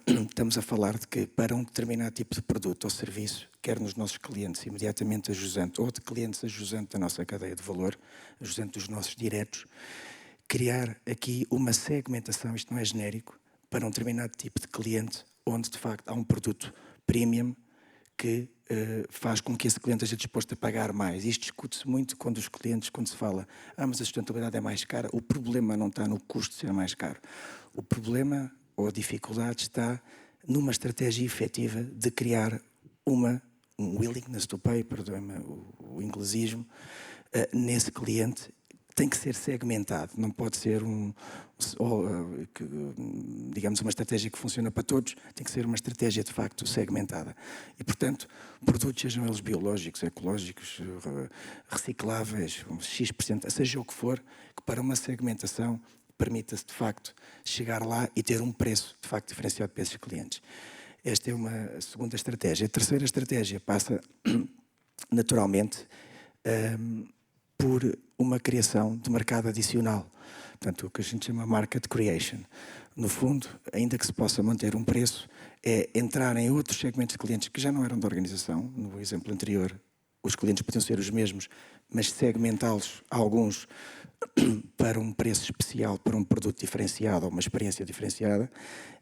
Estamos a falar de que para um determinado tipo de produto ou serviço, quer nos nossos clientes imediatamente ajusante ou de clientes ajusante da nossa cadeia de valor, ajusante dos nossos diretos, criar aqui uma segmentação, isto não é genérico, para um determinado tipo de cliente, onde de facto há um produto premium que faz com que esse cliente esteja disposto a pagar mais. Isto discute-se muito quando os clientes, quando se fala, mas a sustentabilidade é mais cara, o problema não está no custo de ser mais caro. O problema ou a dificuldade está numa estratégia efetiva de criar um willingness to pay, perdoem-me o inglesismo, nesse cliente. Tem que ser segmentado, não pode ser digamos, uma estratégia que funciona para todos, tem que ser uma estratégia de facto segmentada. E, portanto, produtos, sejam eles biológicos, ecológicos, recicláveis, X%, seja o que for, que para uma segmentação permita-se de facto chegar lá e ter um preço de facto diferenciado para esses clientes. Esta é uma segunda estratégia. A terceira estratégia passa naturalmente por uma criação de mercado adicional. Portanto, o que a gente chama market creation. No fundo, ainda que se possa manter um preço, é entrar em outros segmentos de clientes que já não eram da organização. No exemplo anterior, os clientes podiam ser os mesmos, mas segmentá-los, alguns, para um preço especial, para um produto diferenciado ou uma experiência diferenciada.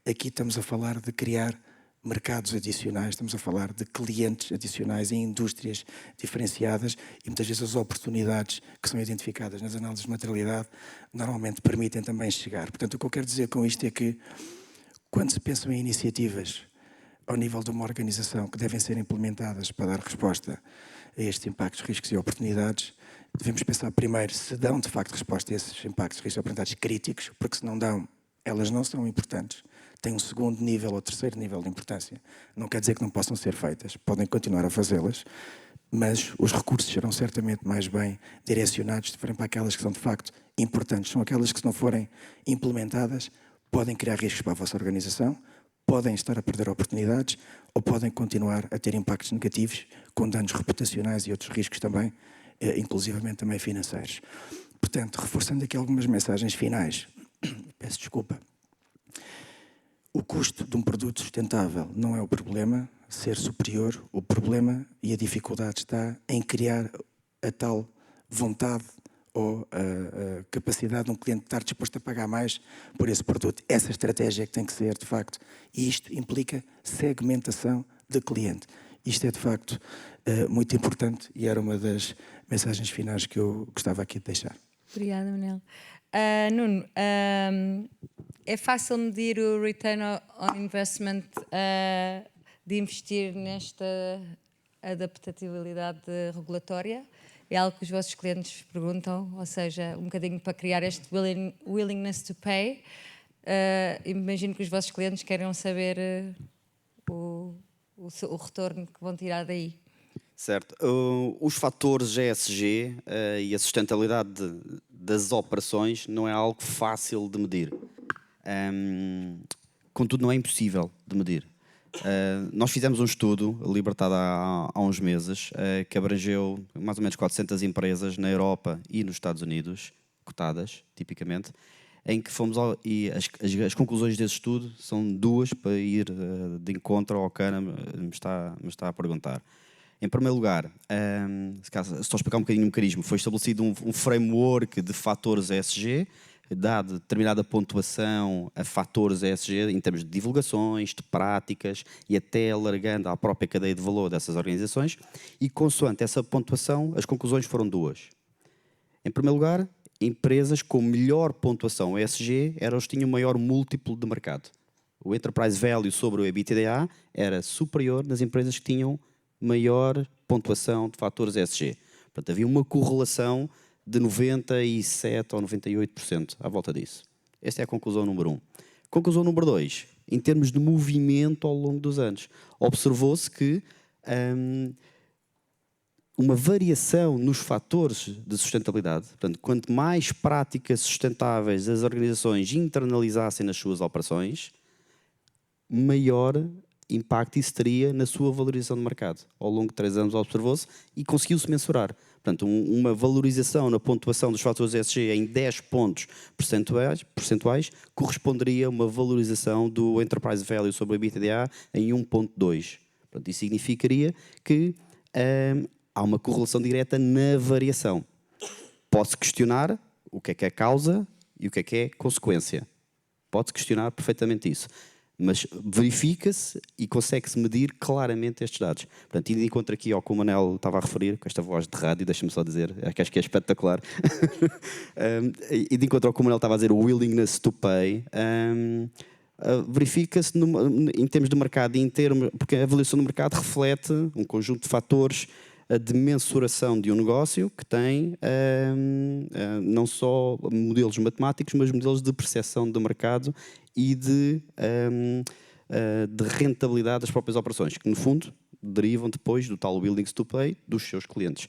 Aqui estamos a falar de criar mercados adicionais, estamos a falar de clientes adicionais em indústrias diferenciadas e muitas vezes as oportunidades que são identificadas nas análises de materialidade normalmente permitem também chegar. Portanto, o que eu quero dizer com isto é que quando se pensam em iniciativas ao nível de uma organização que devem ser implementadas para dar resposta a estes impactos, riscos e oportunidades, devemos pensar primeiro se dão de facto resposta a esses impactos, riscos e oportunidades críticos, porque se não dão, elas não são importantes. Tem um segundo nível ou terceiro nível de importância. Não quer dizer que não possam ser feitas, podem continuar a fazê-las, mas os recursos serão certamente mais bem direcionados se forem para aquelas que são de facto importantes. São aquelas que, se não forem implementadas, podem criar riscos para a vossa organização, podem estar a perder oportunidades ou podem continuar a ter impactos negativos com danos reputacionais e outros riscos também, inclusivamente também financeiros. Portanto, reforçando aqui algumas mensagens finais, peço desculpa. O custo de um produto sustentável não é o problema, ser superior, o problema e a dificuldade está em criar a tal vontade ou a capacidade de um cliente estar disposto a pagar mais por esse produto. Essa estratégia é que tem que ser, de facto, e isto implica segmentação de cliente. Isto é, de facto, muito importante e era uma das mensagens finais que eu gostava aqui de deixar. Obrigada, Manel. Nuno, é fácil medir o return on investment de investir nesta adaptabilidade regulatória? É algo que os vossos clientes perguntam, ou seja, um bocadinho para criar este willingness to pay. Imagino que os vossos clientes querem saber o retorno que vão tirar daí. Certo. Os fatores ESG e a sustentabilidade das operações não é algo fácil de medir. Contudo, não é impossível de medir. Nós fizemos um estudo libertado há uns meses que abrangeu mais ou menos 400 empresas na Europa e nos Estados Unidos, cotadas, tipicamente, em que fomos e as conclusões desse estudo são duas para ir de encontro ao que a Ana me está a perguntar. Em primeiro lugar, estou a explicar um bocadinho o mecanismo, foi estabelecido um framework de fatores ESG, dado determinada pontuação a fatores ESG em termos de divulgações, de práticas e até alargando à própria cadeia de valor dessas organizações, e consoante essa pontuação, as conclusões foram duas. Em primeiro lugar, empresas com melhor pontuação ESG eram as que tinham maior múltiplo de mercado. O enterprise value sobre o EBITDA era superior nas empresas que tinham maior pontuação de fatores ESG. Portanto, havia uma correlação de 97% ou 98% à volta disso. Esta é a conclusão número 1. Conclusão número 2. Em termos de movimento ao longo dos anos, observou-se que uma variação nos fatores de sustentabilidade, portanto, quanto mais práticas sustentáveis as organizações internalizassem nas suas operações, maior impacto isso teria na sua valorização de mercado. Ao longo de 3 anos observou-se e conseguiu-se mensurar. Portanto, uma valorização na pontuação dos fatores ESG em 10 pontos percentuais corresponderia a uma valorização do Enterprise Value sobre o EBITDA em 1,2. Portanto, isso significaria que há uma correlação direta na variação. Pode-se questionar o que é causa e o que é consequência. Pode-se questionar perfeitamente isso. Mas verifica-se e consegue-se medir claramente estes dados. Portanto, indo de encontro aqui ao que o Manel estava a referir, com esta voz de rádio, deixa-me só dizer, acho que é espetacular. E de encontro ao que o Manel estava a dizer, o willingness to pay, verifica-se em termos de mercado, porque a avaliação do mercado reflete um conjunto de fatores de mensuração de um negócio que tem não só modelos matemáticos, mas modelos de percepção do mercado e de rentabilidade das próprias operações, que no fundo derivam depois do tal willingness to pay dos seus clientes.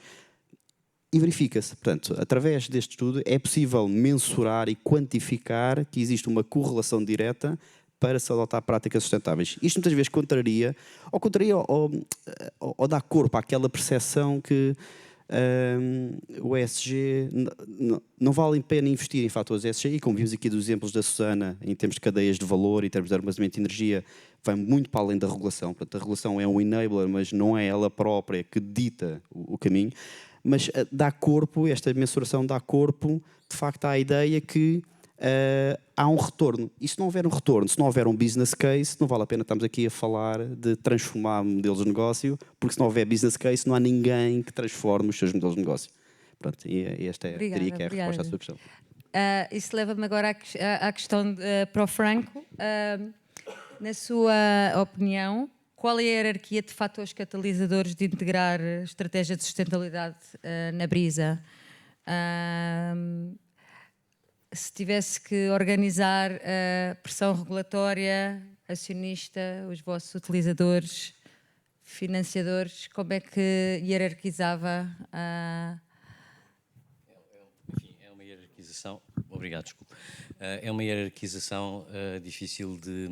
E verifica-se, portanto, através deste estudo é possível mensurar e quantificar que existe uma correlação direta para se adotar práticas sustentáveis. Isto muitas vezes contraria ou dá corpo àquela percepção que o ESG não vale a pena investir em fatores ESG, e como vimos aqui dos exemplos da Susana, em termos de cadeias de valor, em termos de armazenamento de energia, vai muito para além da regulação. Portanto, a regulação é um enabler, mas não é ela própria que dita o caminho. Mas dá corpo, esta mensuração dá corpo, de facto, à ideia que há um retorno. E se não houver um retorno, se não houver um business case, não vale a pena estarmos aqui a falar de transformar modelos de negócio, porque se não houver business case, não há ninguém que transforme os seus modelos de negócio. Pronto, e esta diria que é a resposta à sua questão. Isso leva-me agora à questão para o Franco. Na sua opinião, qual é a hierarquia de fatores catalisadores de integrar estratégia de sustentabilidade na Brisa? Se tivesse que organizar a pressão regulatória, acionista, os vossos utilizadores, financiadores, como é que hierarquizava Enfim, é uma hierarquização... Obrigado, desculpe. É uma hierarquização difícil de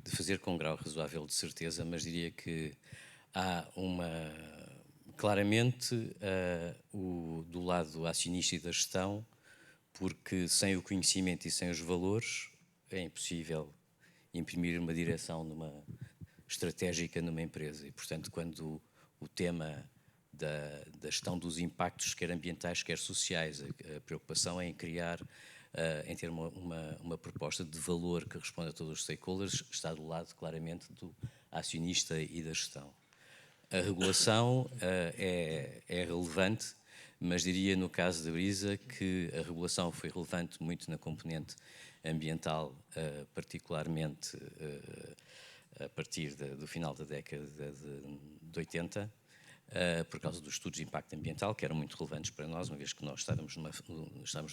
fazer com um grau razoável de certeza, mas diria que há uma... Claramente, do lado acionista e da gestão, porque sem o conhecimento e sem os valores é impossível imprimir uma direção estratégica numa empresa. E, portanto, quando o tema da gestão dos impactos, quer ambientais, quer sociais, a preocupação é em criar, em ter uma proposta de valor que responda a todos os stakeholders, está do lado, claramente, do acionista e da gestão. A regulação é relevante, mas diria no caso da Brisa que a regulação foi relevante muito na componente ambiental, particularmente a partir do final da década de 80, por causa dos estudos de impacto ambiental, que eram muito relevantes para nós, uma vez que nós estávamos no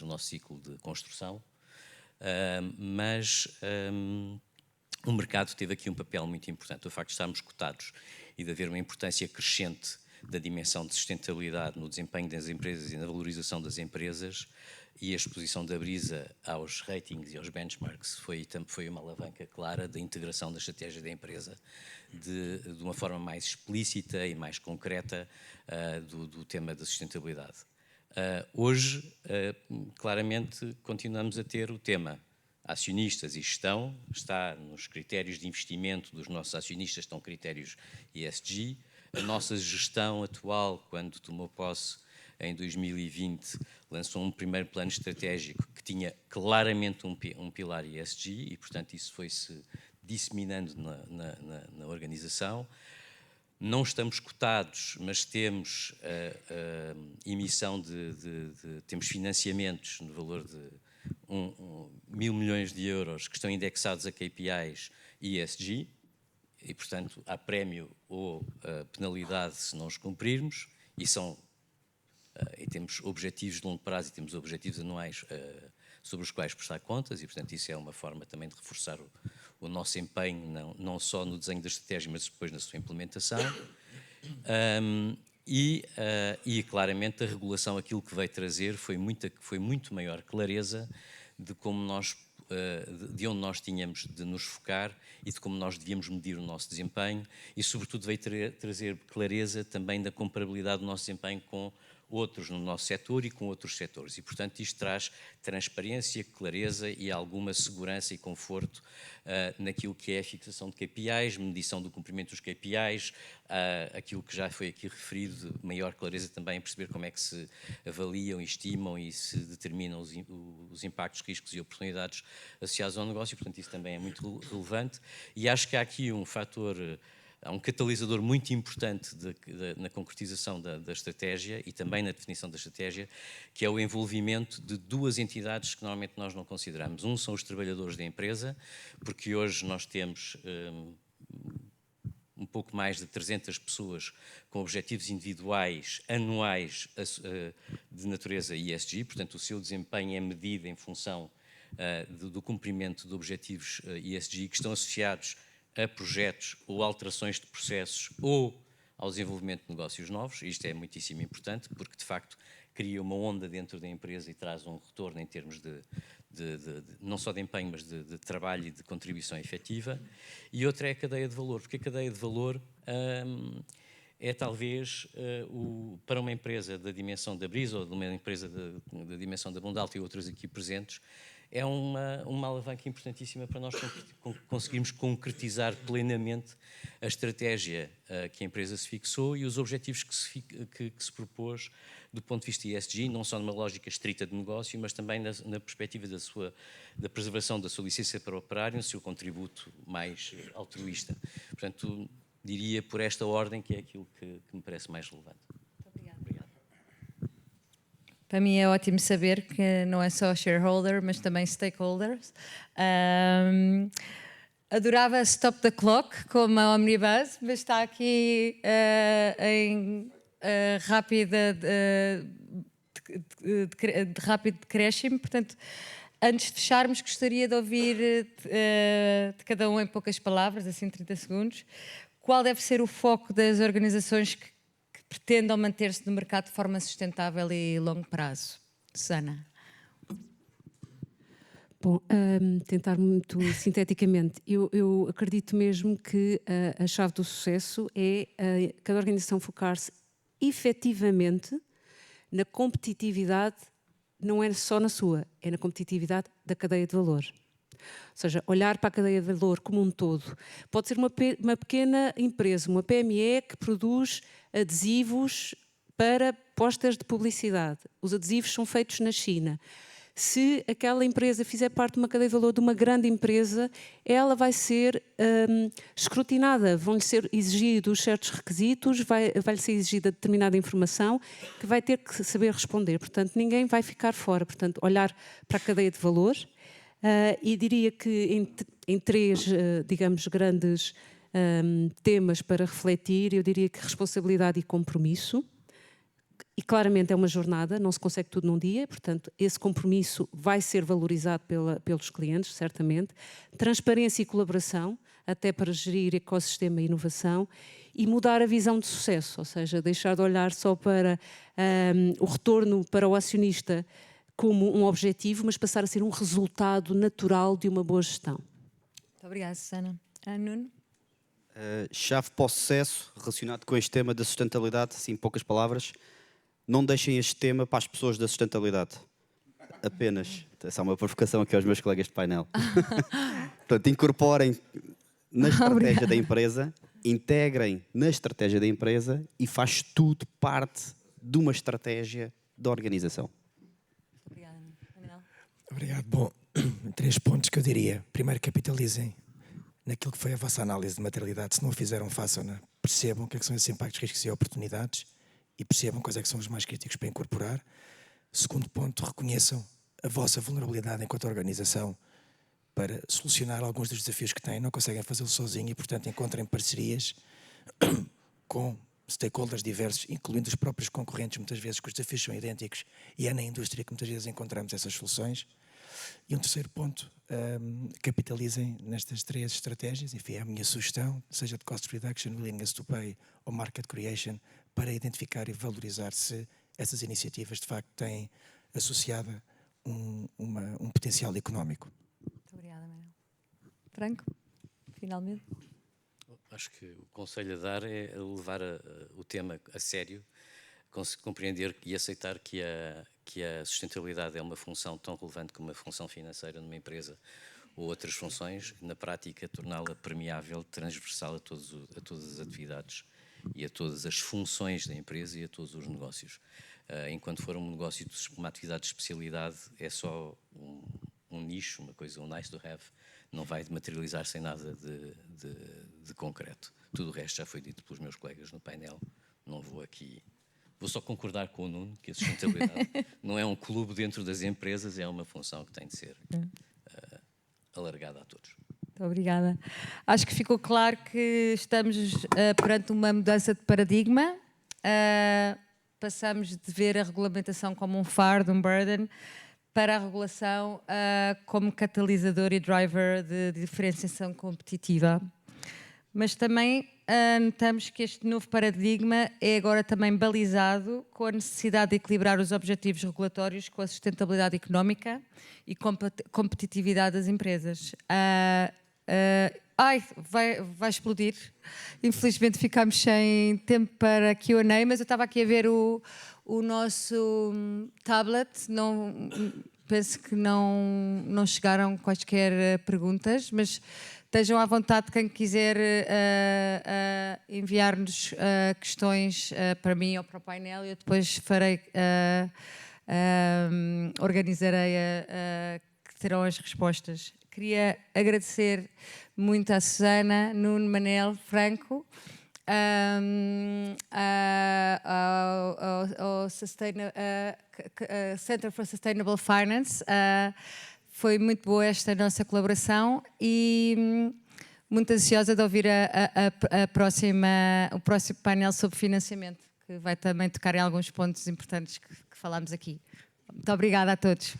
nosso ciclo de construção, mas o mercado teve aqui um papel muito importante. O facto de estarmos cotados e de haver uma importância crescente da dimensão de sustentabilidade no desempenho das empresas e na valorização das empresas, e a exposição da Brisa aos ratings e aos benchmarks foi uma alavanca clara da integração da estratégia da empresa de uma forma mais explícita e mais concreta do tema da sustentabilidade. Hoje, claramente, continuamos a ter o tema acionistas e gestão, está nos critérios de investimento dos nossos acionistas, estão critérios ESG. A nossa gestão atual, quando tomou posse em 2020, lançou um primeiro plano estratégico que tinha claramente um pilar ESG e, portanto, isso foi-se disseminando na organização. Não estamos cotados, mas temos emissão temos financiamentos no valor de 1.000 milhões de euros que estão indexados a KPIs ESG. E, portanto, há prémio ou penalidade se não os cumprirmos, e temos objetivos de longo prazo e temos objetivos anuais sobre os quais prestar contas, e, portanto, isso é uma forma também de reforçar o nosso empenho, não só no desenho da estratégia, mas depois na sua implementação. E claramente, a regulação, aquilo que veio trazer foi muito maior clareza de como nós de onde nós tínhamos de nos focar e de como nós devíamos medir o nosso desempenho e, sobretudo, veio trazer clareza também da comparabilidade do nosso desempenho com outros no nosso setor e com outros setores. E, portanto, isto traz transparência, clareza e alguma segurança e conforto naquilo que é a fixação de KPIs, medição do cumprimento dos KPIs, aquilo que já foi aqui referido, maior clareza também em perceber como é que se avaliam, estimam e se determinam os impactos, riscos e oportunidades associados ao negócio. Portanto, isso também é muito relevante. E acho que há aqui um fator... Há um catalisador muito importante na concretização da estratégia e também na definição da estratégia, que é o envolvimento de duas entidades que normalmente nós não consideramos. Um são os trabalhadores da empresa, porque hoje nós temos um pouco mais de 300 pessoas com objetivos individuais anuais de natureza ESG, portanto o seu desempenho é medido em função do cumprimento de objetivos ESG que estão associados a projetos ou alterações de processos ou ao desenvolvimento de negócios novos. Isto é muitíssimo importante porque, de facto, cria uma onda dentro da empresa e traz um retorno em termos não só de empenho, mas de trabalho e de contribuição efetiva. E outra é a cadeia de valor, porque a cadeia de valor é talvez, para uma empresa da dimensão da Brisa ou de uma empresa da dimensão da Blondalta e outras aqui presentes, é uma alavanca importantíssima para nós conseguirmos concretizar plenamente a estratégia que a empresa se fixou e os objetivos que se propôs do ponto de vista ESG, não só numa lógica estrita de negócio, mas também na perspectiva da preservação da sua licença para operar e no seu contributo mais altruísta. Portanto, diria por esta ordem que é aquilo que me parece mais relevante. Para mim é ótimo saber que não é só shareholder, mas também stakeholders. Adorava Stop the Clock, como a Omnibus, mas está aqui em rápido decréscimo. Portanto, antes de fecharmos, gostaria de ouvir de cada um em poucas palavras, assim 30 segundos, qual deve ser o foco das organizações que pretendam manter-se no mercado de forma sustentável e longo prazo. Susana. Bom, tentar muito sinteticamente, eu acredito mesmo que a chave do sucesso é cada organização focar-se efetivamente na competitividade, não é só na sua, é na competitividade da cadeia de valor. Ou seja, olhar para a cadeia de valor como um todo. Pode ser uma pequena empresa, uma PME que produz adesivos para posters de publicidade. Os adesivos são feitos na China. Se aquela empresa fizer parte de uma cadeia de valor de uma grande empresa, ela vai ser escrutinada, vão-lhe ser exigidos certos requisitos, vai-lhe ser exigida determinada informação que vai ter que saber responder. Portanto, ninguém vai ficar fora. Portanto, olhar para a cadeia de valor. E diria que em três, digamos, grandes temas para refletir, eu diria que responsabilidade e compromisso. E claramente é uma jornada, não se consegue tudo num dia, portanto, esse compromisso vai ser valorizado pelos clientes, certamente. Transparência e colaboração, até para gerir ecossistema e inovação. E mudar a visão de sucesso, ou seja, deixar de olhar só para o retorno para o acionista como um objetivo, mas passar a ser um resultado natural de uma boa gestão. Muito obrigada, Susana. Nuno? Chave para o sucesso, relacionado com este tema da sustentabilidade, assim, em poucas palavras, não deixem este tema para as pessoas da sustentabilidade. Apenas. Essa é uma provocação aqui aos meus colegas de painel. Portanto, incorporem na estratégia da empresa, integrem na estratégia da empresa e faz tudo parte de uma estratégia da organização. Obrigado. Bom, 3 pontos que eu diria. Primeiro, capitalizem naquilo que foi a vossa análise de materialidade. Se não o fizeram, façam-na. Percebam o que é que são esses impactos, riscos e oportunidades e percebam quais é que são os mais críticos para incorporar. Segundo ponto, reconheçam a vossa vulnerabilidade enquanto organização para solucionar alguns dos desafios que têm. Não conseguem fazê-lo sozinho e, portanto, encontrem parcerias com stakeholders diversos, incluindo os próprios concorrentes, muitas vezes que os desafios são idênticos e é na indústria que muitas vezes encontramos essas soluções. E um terceiro ponto, capitalizem nestas 3 estratégias, enfim, é a minha sugestão, seja de cost reduction, willingness to pay ou market creation, para identificar e valorizar se essas iniciativas de facto têm associada um potencial económico. Franco, finalmente. Acho que o conselho a dar é levar o tema a sério, compreender e aceitar que a sustentabilidade é uma função tão relevante como uma função financeira numa empresa ou outras funções, na prática torná-la permeável, transversal a todas as atividades e a todas as funções da empresa e a todos os negócios. Enquanto for um negócio de uma atividade de especialidade, é só um nicho, uma coisa, um nice to have, não vai materializar-se em nada de concreto. Tudo o resto já foi dito pelos meus colegas no painel, não vou aqui... Vou só concordar com o Nuno que a sustentabilidade não é um clube dentro das empresas, é uma função que tem de ser alargada a todos. Muito obrigada. Acho que ficou claro que estamos perante uma mudança de paradigma. Passamos de ver a regulamentação como um fardo, um burden, para a regulação como catalisador e driver de diferenciação competitiva. Mas também notamos que este novo paradigma é agora também balizado com a necessidade de equilibrar os objetivos regulatórios com a sustentabilidade económica e competitividade das empresas. Vai explodir. Infelizmente ficámos sem tempo para Q&A, mas eu estava aqui a ver o nosso tablet. Penso que não chegaram quaisquer perguntas, mas estejam à vontade quem quiser enviar-nos questões para mim ou para o painel. Eu depois organizarei que terão as respostas. Queria agradecer muito à Susana, Nuno, Manel, Franco, ao Center for Sustainable Finance. Foi muito boa esta nossa colaboração e muito ansiosa de ouvir o próximo painel sobre financiamento, que vai também tocar em alguns pontos importantes que falámos aqui. Muito obrigada a todos.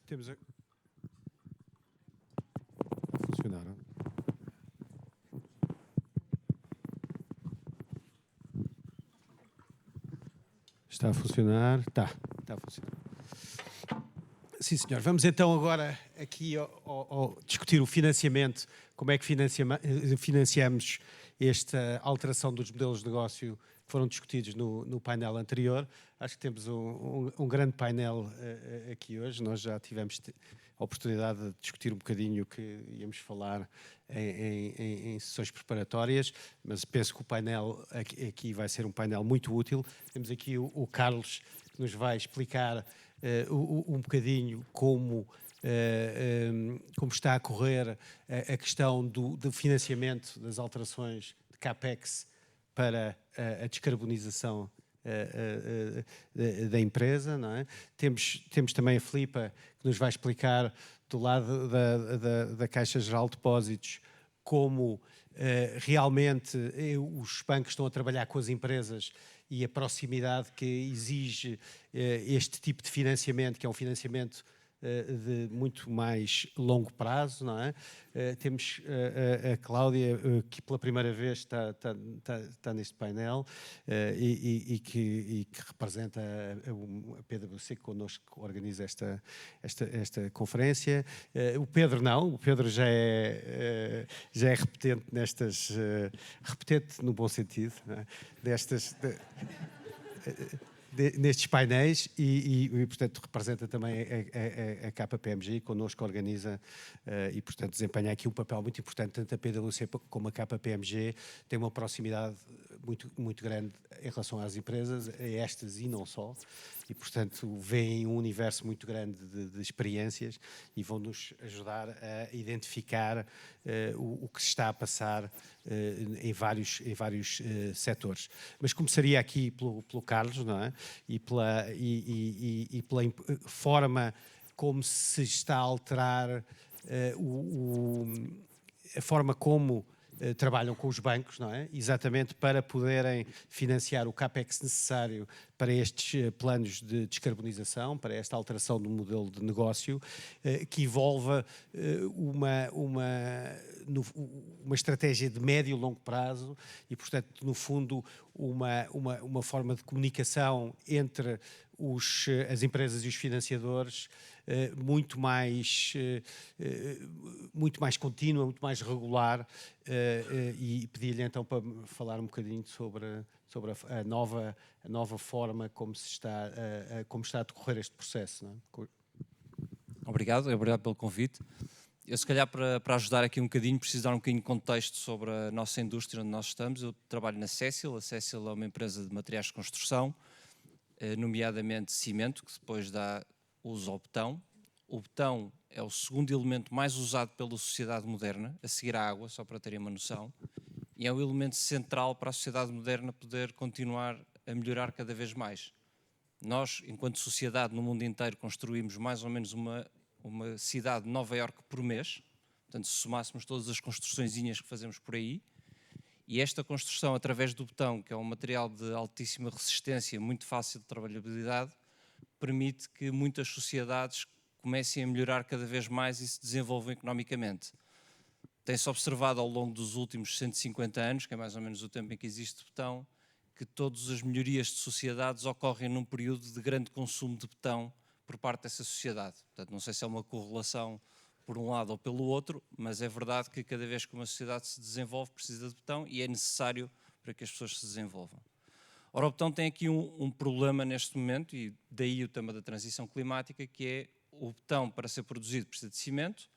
Temos a funcionar, não? Está a funcionar? Está a funcionar. Sim, senhor. Vamos então agora aqui discutir o financiamento, como é que financiamos esta alteração dos modelos de negócio que foram discutidos no painel anterior. Acho que temos um grande painel aqui hoje. Nós já tivemos a oportunidade de discutir um bocadinho o que íamos falar em sessões preparatórias, mas penso que o painel aqui vai ser um painel muito útil. Temos aqui o Carlos, que nos vai explicar um bocadinho como está a correr a questão do financiamento das alterações de CAPEX para a descarbonização da empresa, não é? Temos também a Filipa, que nos vai explicar do lado da Caixa Geral de Depósitos como realmente os bancos estão a trabalhar com as empresas e a proximidade que exige este tipo de financiamento, que é um financiamento de muito mais longo prazo, não é? Temos a Cláudia, que pela primeira vez está neste painel e que representa a PwC, que connosco organiza esta conferência. O Pedro não, o Pedro já é repetente nestas, repetente no bom sentido, não é? Nestes painéis e, portanto, representa também a KPMG, connosco organiza e, portanto, desempenha aqui um papel muito importante, tanto a PwC como a KPMG tem uma proximidade muito grande em relação às empresas, a estas e não só, e, portanto, veem um universo muito grande de experiências e vão-nos ajudar a identificar o que se está a passar em vários setores. Mas começaria aqui pelo Carlos, não é? E pela forma como se está a alterar a forma como trabalham com os bancos, não é? Exatamente para poderem financiar o CAPEX necessário para estes planos de descarbonização, para esta alteração do modelo de negócio, que envolva uma estratégia de médio e longo prazo e, portanto, no fundo, uma forma de comunicação entre as empresas e os financiadores muito mais contínua, muito mais regular, e pedi-lhe então para falar um bocadinho sobre a nova forma como está a decorrer este processo. Não é? Obrigado pelo convite. Eu, se calhar, para ajudar aqui um bocadinho, preciso dar um bocadinho de contexto sobre a nossa indústria onde nós estamos. Eu trabalho na Cecil. A Cecil é uma empresa de materiais de construção, nomeadamente cimento, que depois dá uso ao betão. O betão é o segundo elemento mais usado pela sociedade moderna, a seguir à água, só para terem uma noção, e é um elemento central para a sociedade moderna poder continuar a melhorar cada vez mais. Nós, enquanto sociedade, no mundo inteiro, construímos mais ou menos uma cidade de Nova Iorque por mês, portanto, se somássemos todas as construçõezinhas que fazemos por aí, e esta construção, através do betão, que é um material de altíssima resistência, muito fácil de trabalhabilidade, permite que muitas sociedades comecem a melhorar cada vez mais e se desenvolvam economicamente. Tem-se observado ao longo dos últimos 150 anos, que é mais ou menos o tempo em que existe betão, que todas as melhorias de sociedades ocorrem num período de grande consumo de betão por parte dessa sociedade. Portanto, não sei se é uma correlação por um lado ou pelo outro, mas é verdade que cada vez que uma sociedade se desenvolve precisa de betão e é necessário para que as pessoas se desenvolvam. Ora, o betão tem aqui um problema neste momento, e daí o tema da transição climática, que é o betão, para ser produzido, precisa de cimento,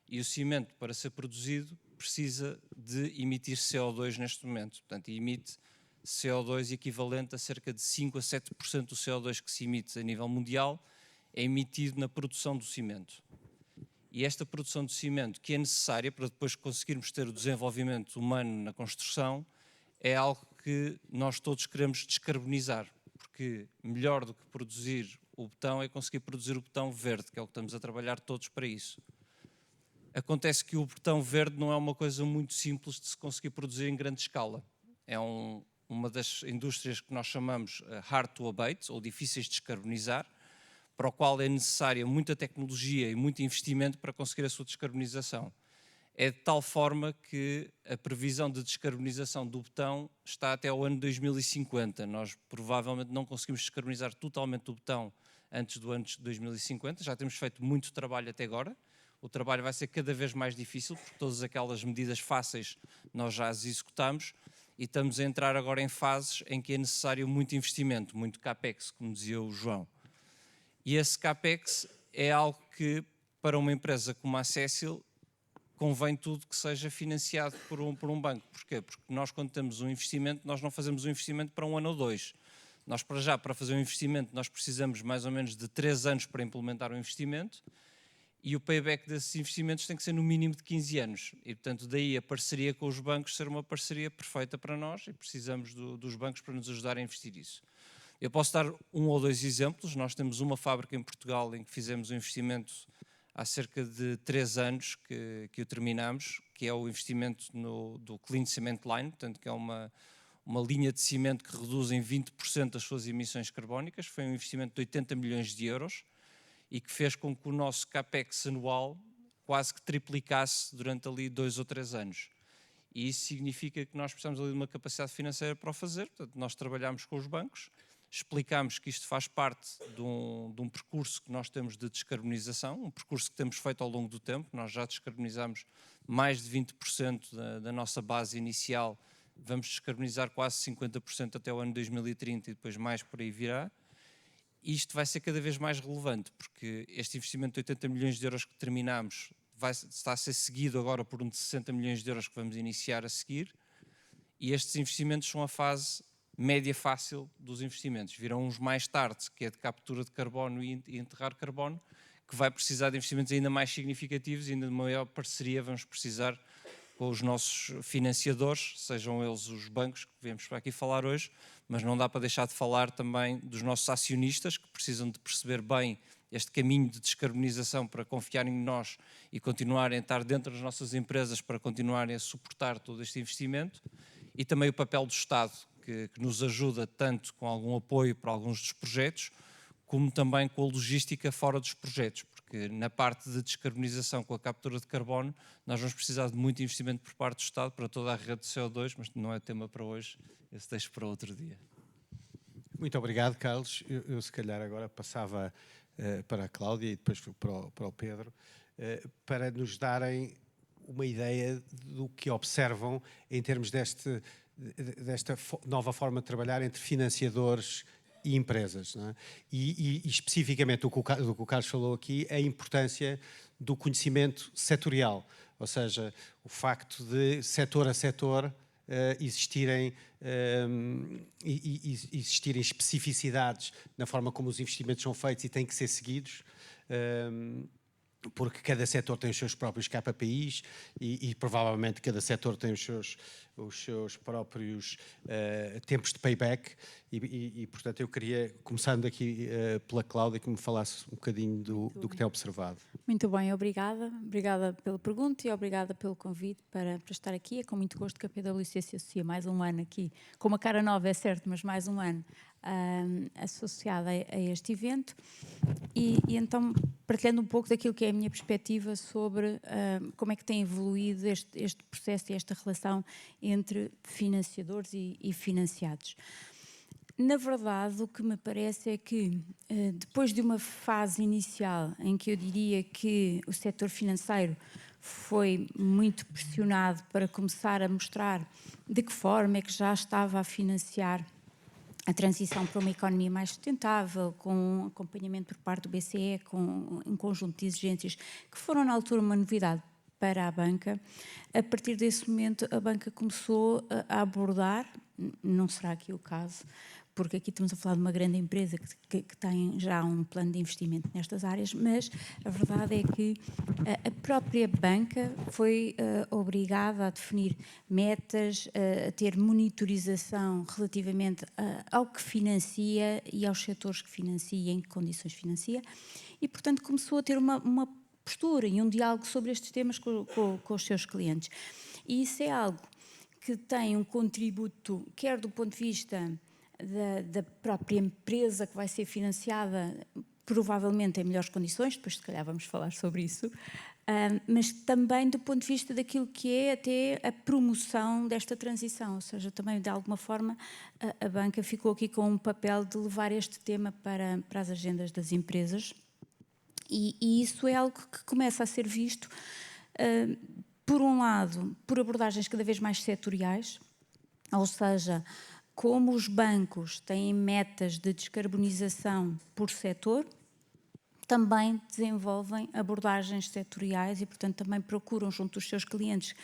e o cimento, para ser produzido, precisa de emitir CO2 neste momento. Portanto, emite CO2 equivalente a cerca de 5 a 7% do CO2 que se emite a nível mundial, é emitido na produção do cimento. E esta produção de cimento, que é necessária para depois conseguirmos ter o desenvolvimento humano na construção, é algo que nós todos queremos descarbonizar, porque melhor do que produzir o betão é conseguir produzir o betão verde, que é o que estamos a trabalhar todos para isso. Acontece que o betão verde não é uma coisa muito simples de se conseguir produzir em grande escala. É uma das indústrias que nós chamamos hard to abate, ou difíceis de descarbonizar, para o qual é necessária muita tecnologia e muito investimento para conseguir a sua descarbonização. É de tal forma que a previsão de descarbonização do betão está até ao ano 2050. Nós provavelmente não conseguimos descarbonizar totalmente o betão antes do ano de 2050. Já temos feito muito trabalho até agora. O trabalho vai ser cada vez mais difícil, porque todas aquelas medidas fáceis nós já as executamos e estamos a entrar agora em fases em que é necessário muito investimento, muito CAPEX, como dizia o João. E esse CAPEX é algo que, para uma empresa como a Cecil, convém tudo que seja financiado por um banco. Porquê? Porque nós, quando temos um investimento, nós não fazemos um investimento para 1 ano ou 2. Nós, para fazer um investimento, nós precisamos mais ou menos de 3 anos para implementar o investimento e o payback desses investimentos tem que ser no mínimo de 15 anos. E, portanto, daí a parceria com os bancos ser uma parceria perfeita para nós e precisamos dos bancos para nos ajudar a investir isso. Eu posso dar 1 ou 2 exemplos. Nós temos uma fábrica em Portugal em que fizemos um investimento há cerca de 3 anos que o terminamos, que é o investimento do Clean Cement Line, portanto, que é uma linha de cimento que reduz em 20% as suas emissões carbónicas. Foi um investimento de 80 milhões de euros e que fez com que o nosso CAPEX anual quase que triplicasse durante ali 2 ou 3 anos. E isso significa que nós precisamos ali de uma capacidade financeira para o fazer. Portanto, nós trabalhamos com os bancos, explicámos que isto faz parte de um percurso que nós temos de descarbonização, um percurso que temos feito ao longo do tempo. Nós já descarbonizamos mais de 20% da nossa base inicial, vamos descarbonizar quase 50% até o ano 2030 e depois mais por aí virá. E isto vai ser cada vez mais relevante, porque este investimento de 80 milhões de euros que terminamos está a ser seguido agora por um de 60 milhões de euros que vamos iniciar a seguir, e estes investimentos são a fase média fácil dos investimentos. Virão uns mais tarde, que é de captura de carbono e enterrar carbono, que vai precisar de investimentos ainda mais significativos e ainda de maior parceria vamos precisar com os nossos financiadores, sejam eles os bancos que viemos para aqui falar hoje, mas não dá para deixar de falar também dos nossos acionistas, que precisam de perceber bem este caminho de descarbonização para confiarem em nós e continuarem a estar dentro das nossas empresas para continuarem a suportar todo este investimento, e também o papel do Estado, que nos ajuda tanto com algum apoio para alguns dos projetos, como também com a logística fora dos projetos, porque na parte de descarbonização com a captura de carbono nós vamos precisar de muito investimento por parte do Estado para toda a rede de CO2, mas não é tema para hoje, esse deixo para outro dia. Muito obrigado, Carlos. Eu se calhar agora passava para a Cláudia e depois para o Pedro, para nos darem uma ideia do que observam em termos desta nova forma de trabalhar entre financiadores e empresas, não é? E especificamente do que o Carlos falou aqui, a importância do conhecimento setorial, ou seja, o facto de setor a setor existirem especificidades na forma como os investimentos são feitos e têm que ser seguidos, porque cada setor tem os seus próprios KPIs e provavelmente cada setor tem os seus próprios tempos de payback e, portanto, eu queria, começando aqui pela Cláudia, que me falasse um bocadinho do que tem observado. Muito bem, obrigada. Obrigada pela pergunta e obrigada pelo convite para estar aqui. É com muito gosto que a PwC se associa mais um ano aqui, com uma cara nova, é certo, mas mais um ano associada a este evento. E então, partilhando um pouco daquilo que é a minha perspectiva sobre como é que tem evoluído este processo e esta relação entre financiadores e financiados. Na verdade, o que me parece é que, depois de uma fase inicial em que eu diria que o setor financeiro foi muito pressionado para começar a mostrar de que forma é que já estava a financiar a transição para uma economia mais sustentável, com acompanhamento por parte do BCE, com um conjunto de exigências que foram na altura uma novidade para a banca. A partir desse momento a banca começou a abordar, não será aqui o caso, porque aqui estamos a falar de uma grande empresa que tem já um plano de investimento nestas áreas, mas a verdade é que a própria banca foi obrigada a definir metas, a ter monitorização relativamente ao que financia e aos setores que financia e em que condições financia, e, portanto, começou a ter uma postura e um diálogo sobre estes temas com os seus clientes. E isso é algo que tem um contributo, quer do ponto de vista da própria empresa que vai ser financiada, provavelmente em melhores condições, depois se calhar vamos falar sobre isso, mas também do ponto de vista daquilo que é até a promoção desta transição, ou seja, também de alguma forma a banca ficou aqui com um papel de levar este tema para as agendas das empresas, e isso é algo que começa a ser visto, por um lado, por abordagens cada vez mais setoriais, ou seja, como os bancos têm metas de descarbonização por setor, também desenvolvem abordagens setoriais e, portanto, também procuram junto dos seus clientes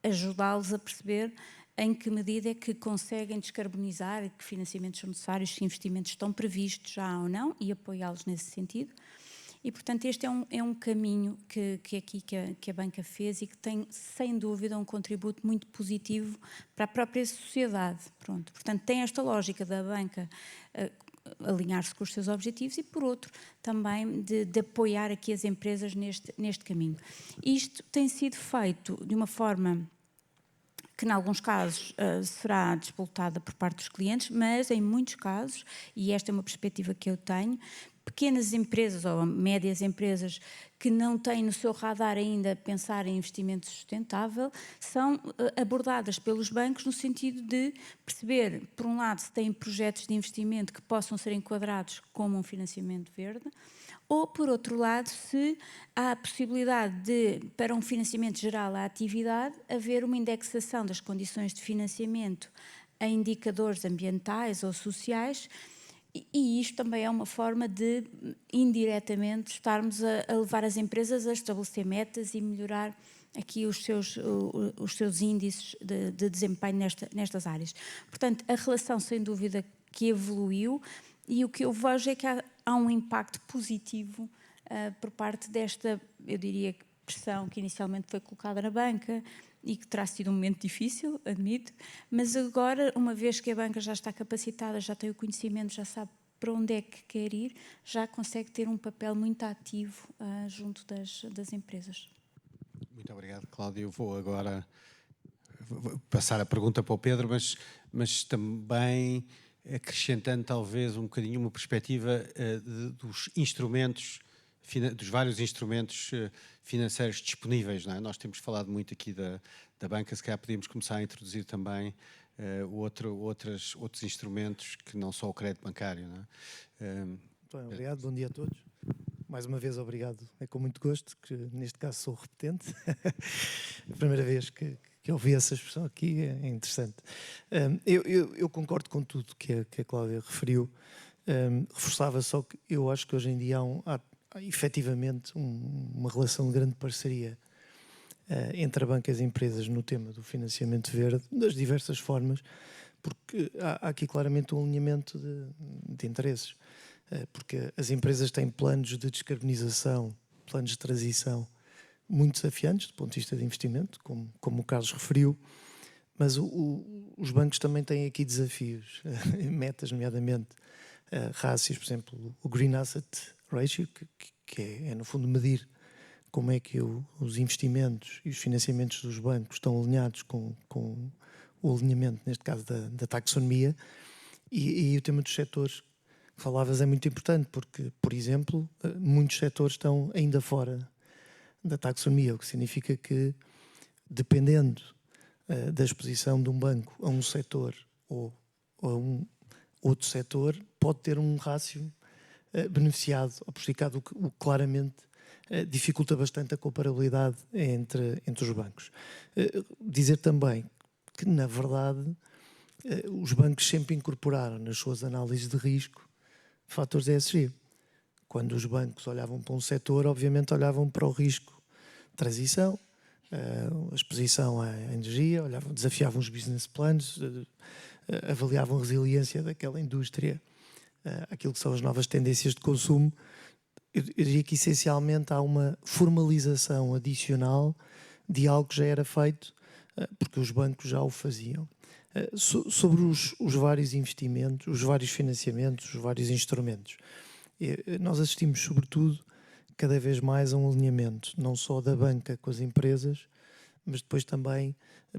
ajudá-los a perceber em que medida é que conseguem descarbonizar e que financiamentos são necessários, se investimentos estão previstos já ou não, e apoiá-los nesse sentido. E, portanto, este é um caminho que a banca fez e que tem, sem dúvida, um contributo muito positivo para a própria sociedade. Pronto. Portanto, tem esta lógica da banca alinhar-se com os seus objetivos e, por outro, também de apoiar aqui as empresas neste caminho. Isto tem sido feito de uma forma que, em alguns casos, será disputada por parte dos clientes, mas, em muitos casos, e esta é uma perspectiva que eu tenho, pequenas empresas ou médias empresas que não têm no seu radar ainda pensar em investimento sustentável são abordadas pelos bancos no sentido de perceber, por um lado, se têm projetos de investimento que possam ser enquadrados como um financiamento verde, ou, por outro lado, se há a possibilidade de, para um financiamento geral à atividade, haver uma indexação das condições de financiamento a indicadores ambientais ou sociais. E isto também é uma forma de, indiretamente, estarmos a levar as empresas a estabelecer metas e melhorar aqui os seus índices de desempenho nestas áreas. Portanto, a relação, sem dúvida, que evoluiu, e o que eu vejo é que há um impacto positivo por parte desta, eu diria, pressão que inicialmente foi colocada na banca, e que terá sido um momento difícil, admito, mas agora, uma vez que a banca já está capacitada, já tem o conhecimento, já sabe para onde é que quer ir, já consegue ter um papel muito ativo junto das empresas. Muito obrigado, Cláudia. Eu vou agora passar a pergunta para o Pedro, mas também acrescentando talvez um bocadinho uma perspectiva dos instrumentos, dos vários instrumentos financeiros disponíveis, não é? Nós temos falado muito aqui da banca, se calhar podíamos começar a introduzir também outros instrumentos que não só o crédito bancário, não é? Bem, obrigado, bom dia a todos. Mais uma vez, obrigado. É com muito gosto, que neste caso sou repetente. A primeira vez que ouvi essa expressão aqui é interessante. Eu concordo com tudo que a Cláudia referiu. Reforçava só que eu acho que hoje em dia há efetivamente uma relação de grande parceria entre a banca e as empresas no tema do financiamento verde, das diversas formas, porque há aqui claramente um alinhamento de interesses. Porque as empresas têm planos de descarbonização, planos de transição muito desafiantes do ponto de vista de investimento, como o Carlos referiu, mas os bancos também têm aqui desafios, metas, nomeadamente rácios, por exemplo, o Green Asset Ratio, que é no fundo medir como é que os investimentos e os financiamentos dos bancos estão alinhados com o alinhamento, neste caso, da taxonomia, e o tema dos setores que falavas é muito importante, porque, por exemplo, muitos setores estão ainda fora da taxonomia, o que significa que, dependendo da exposição de um banco a um setor ou a um outro setor, pode ter um rácio beneficiado ou prejudicado, o que claramente dificulta bastante a comparabilidade entre os bancos. Dizer também que, na verdade, os bancos sempre incorporaram nas suas análises de risco fatores ESG. Quando os bancos olhavam para um setor, obviamente olhavam para o risco de transição, a exposição à energia, desafiavam os business plans, avaliavam a resiliência daquela indústria, aquilo que são as novas tendências de consumo. Eu diria que essencialmente há uma formalização adicional de algo que já era feito, porque os bancos já o faziam. Sobre os vários investimentos, os vários financiamentos, os vários instrumentos, nós assistimos sobretudo cada vez mais a um alinhamento, não só da banca com as empresas, mas depois também,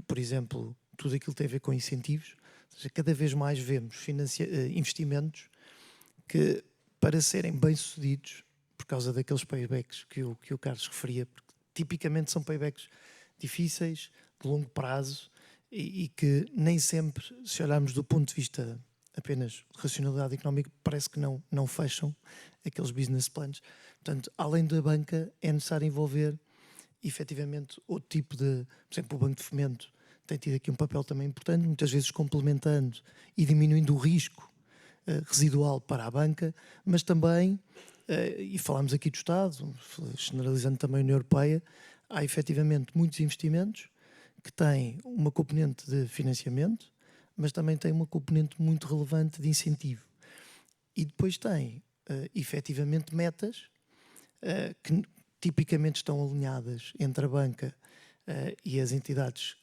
por exemplo, tudo aquilo que tem a ver com incentivos. Ou seja, cada vez mais vemos investimentos que, para serem bem-sucedidos, por causa daqueles paybacks que o Carlos referia, porque tipicamente são paybacks difíceis, de longo prazo, e que nem sempre, se olharmos do ponto de vista apenas de racionalidade económica, parece que não fecham aqueles business plans. Portanto, além da banca, é necessário envolver efetivamente outro tipo de... Por exemplo, o Banco de Fomento tem tido aqui um papel também importante, muitas vezes complementando e diminuindo o risco residual para a banca, mas também, e falámos aqui do Estado, generalizando também a União Europeia, há efetivamente muitos investimentos que têm uma componente de financiamento, mas também têm uma componente muito relevante de incentivo. E depois tem, efetivamente, metas que tipicamente estão alinhadas entre a banca e as entidades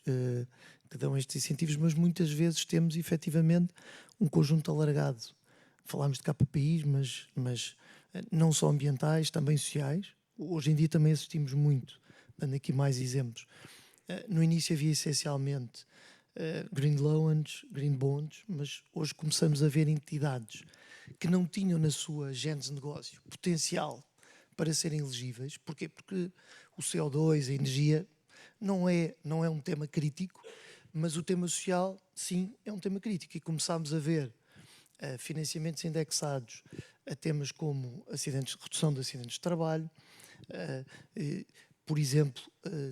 que dão estes incentivos, mas muitas vezes temos, efetivamente, um conjunto alargado falámos de KPIs, mas não só ambientais, também sociais. Hoje em dia também assistimos muito, dando aqui mais exemplos. No início havia essencialmente green loans, green bonds, mas hoje começamos a ver entidades que não tinham na sua gênese de negócio potencial para serem elegíveis. Porquê? Porque o CO2, a energia, não é um tema crítico, mas o tema social, sim, é um tema crítico. E começámos a ver financiamentos indexados a temas como redução de acidentes de trabalho, por exemplo,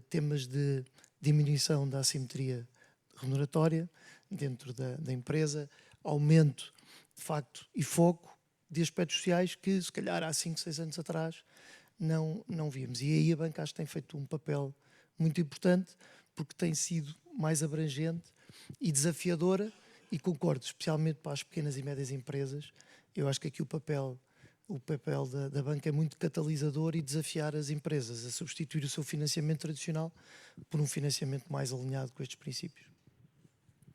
temas de diminuição da assimetria remuneratória dentro da empresa, aumento, de facto, e foco de aspectos sociais que, se calhar, há 5, 6 anos atrás não víamos. E aí a banca acho que tem feito um papel muito importante, porque tem sido mais abrangente e desafiadora, e concordo, especialmente para as pequenas e médias empresas. Eu acho que aqui o papel da banca é muito catalisador e desafiar as empresas a substituir o seu financiamento tradicional por um financiamento mais alinhado com estes princípios.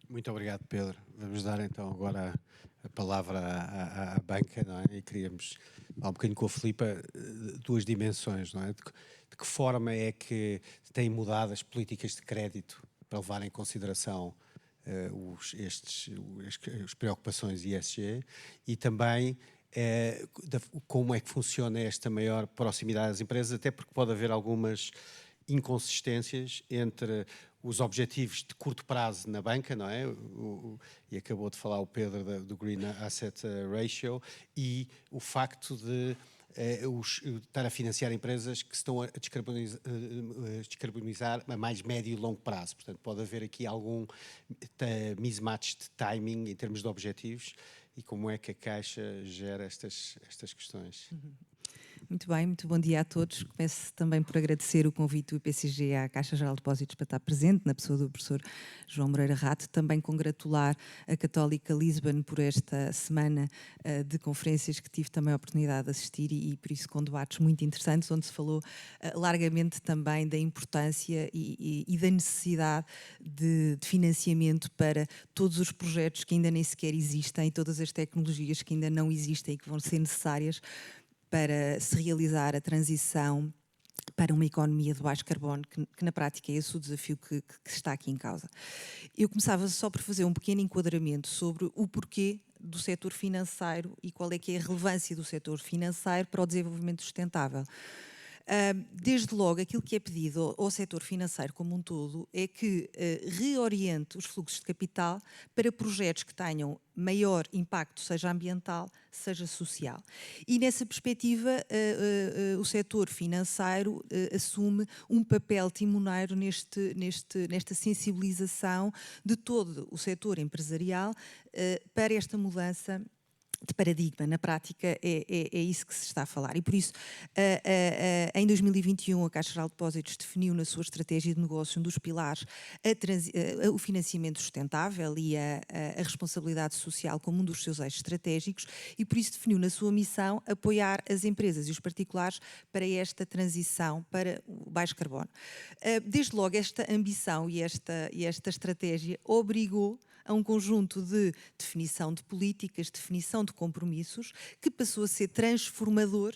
Muito obrigado, Pedro. Vamos dar então agora a palavra à banca, não é? E queríamos falar um bocadinho com a Filipa duas dimensões, não é? De que forma é que têm mudado as políticas de crédito para levar em consideração as preocupações ESG, e também como é que funciona esta maior proximidade às empresas, até porque pode haver algumas inconsistências entre os objetivos de curto prazo na banca, não é? E acabou de falar o Pedro do Green Asset Ratio, e o facto de estar a financiar empresas que se estão a descarbonizar a mais médio e longo prazo. Portanto, pode haver aqui algum mismatch de timing em termos de objetivos, e como é que a Caixa gera estas questões? Muito bem, muito bom dia a todos. Começo também por agradecer o convite do IPCG à Caixa Geral de Depósitos para estar presente, na pessoa do professor João Moreira Rato. Também congratular a Católica Lisbon por esta semana de conferências que tive também a oportunidade de assistir, e por isso com debates muito interessantes, onde se falou largamente também da importância e da necessidade de financiamento para todos os projetos que ainda nem sequer existem, todas as tecnologias que ainda não existem e que vão ser necessárias para se realizar a transição para uma economia de baixo carbono, que na prática é esse o desafio que está aqui em causa. Eu começava só por fazer um pequeno enquadramento sobre o porquê do setor financeiro e qual é que é a relevância do setor financeiro para o desenvolvimento sustentável. Desde logo, aquilo que é pedido ao setor financeiro como um todo é que reoriente os fluxos de capital para projetos que tenham maior impacto, seja ambiental, seja social. E nessa perspectiva, o setor financeiro assume um papel timoneiro nesta sensibilização de todo o setor empresarial para esta mudança de paradigma. Na prática é isso que se está a falar, e por isso em 2021 a Caixa Geral de Depósitos definiu na sua estratégia de negócio um dos pilares o financiamento sustentável e a responsabilidade social como um dos seus eixos estratégicos, e por isso definiu na sua missão apoiar as empresas e os particulares para esta transição para o baixo carbono. Desde logo, esta ambição e esta estratégia obrigou a um conjunto de definição de políticas, definição de compromissos, que passou a ser transformador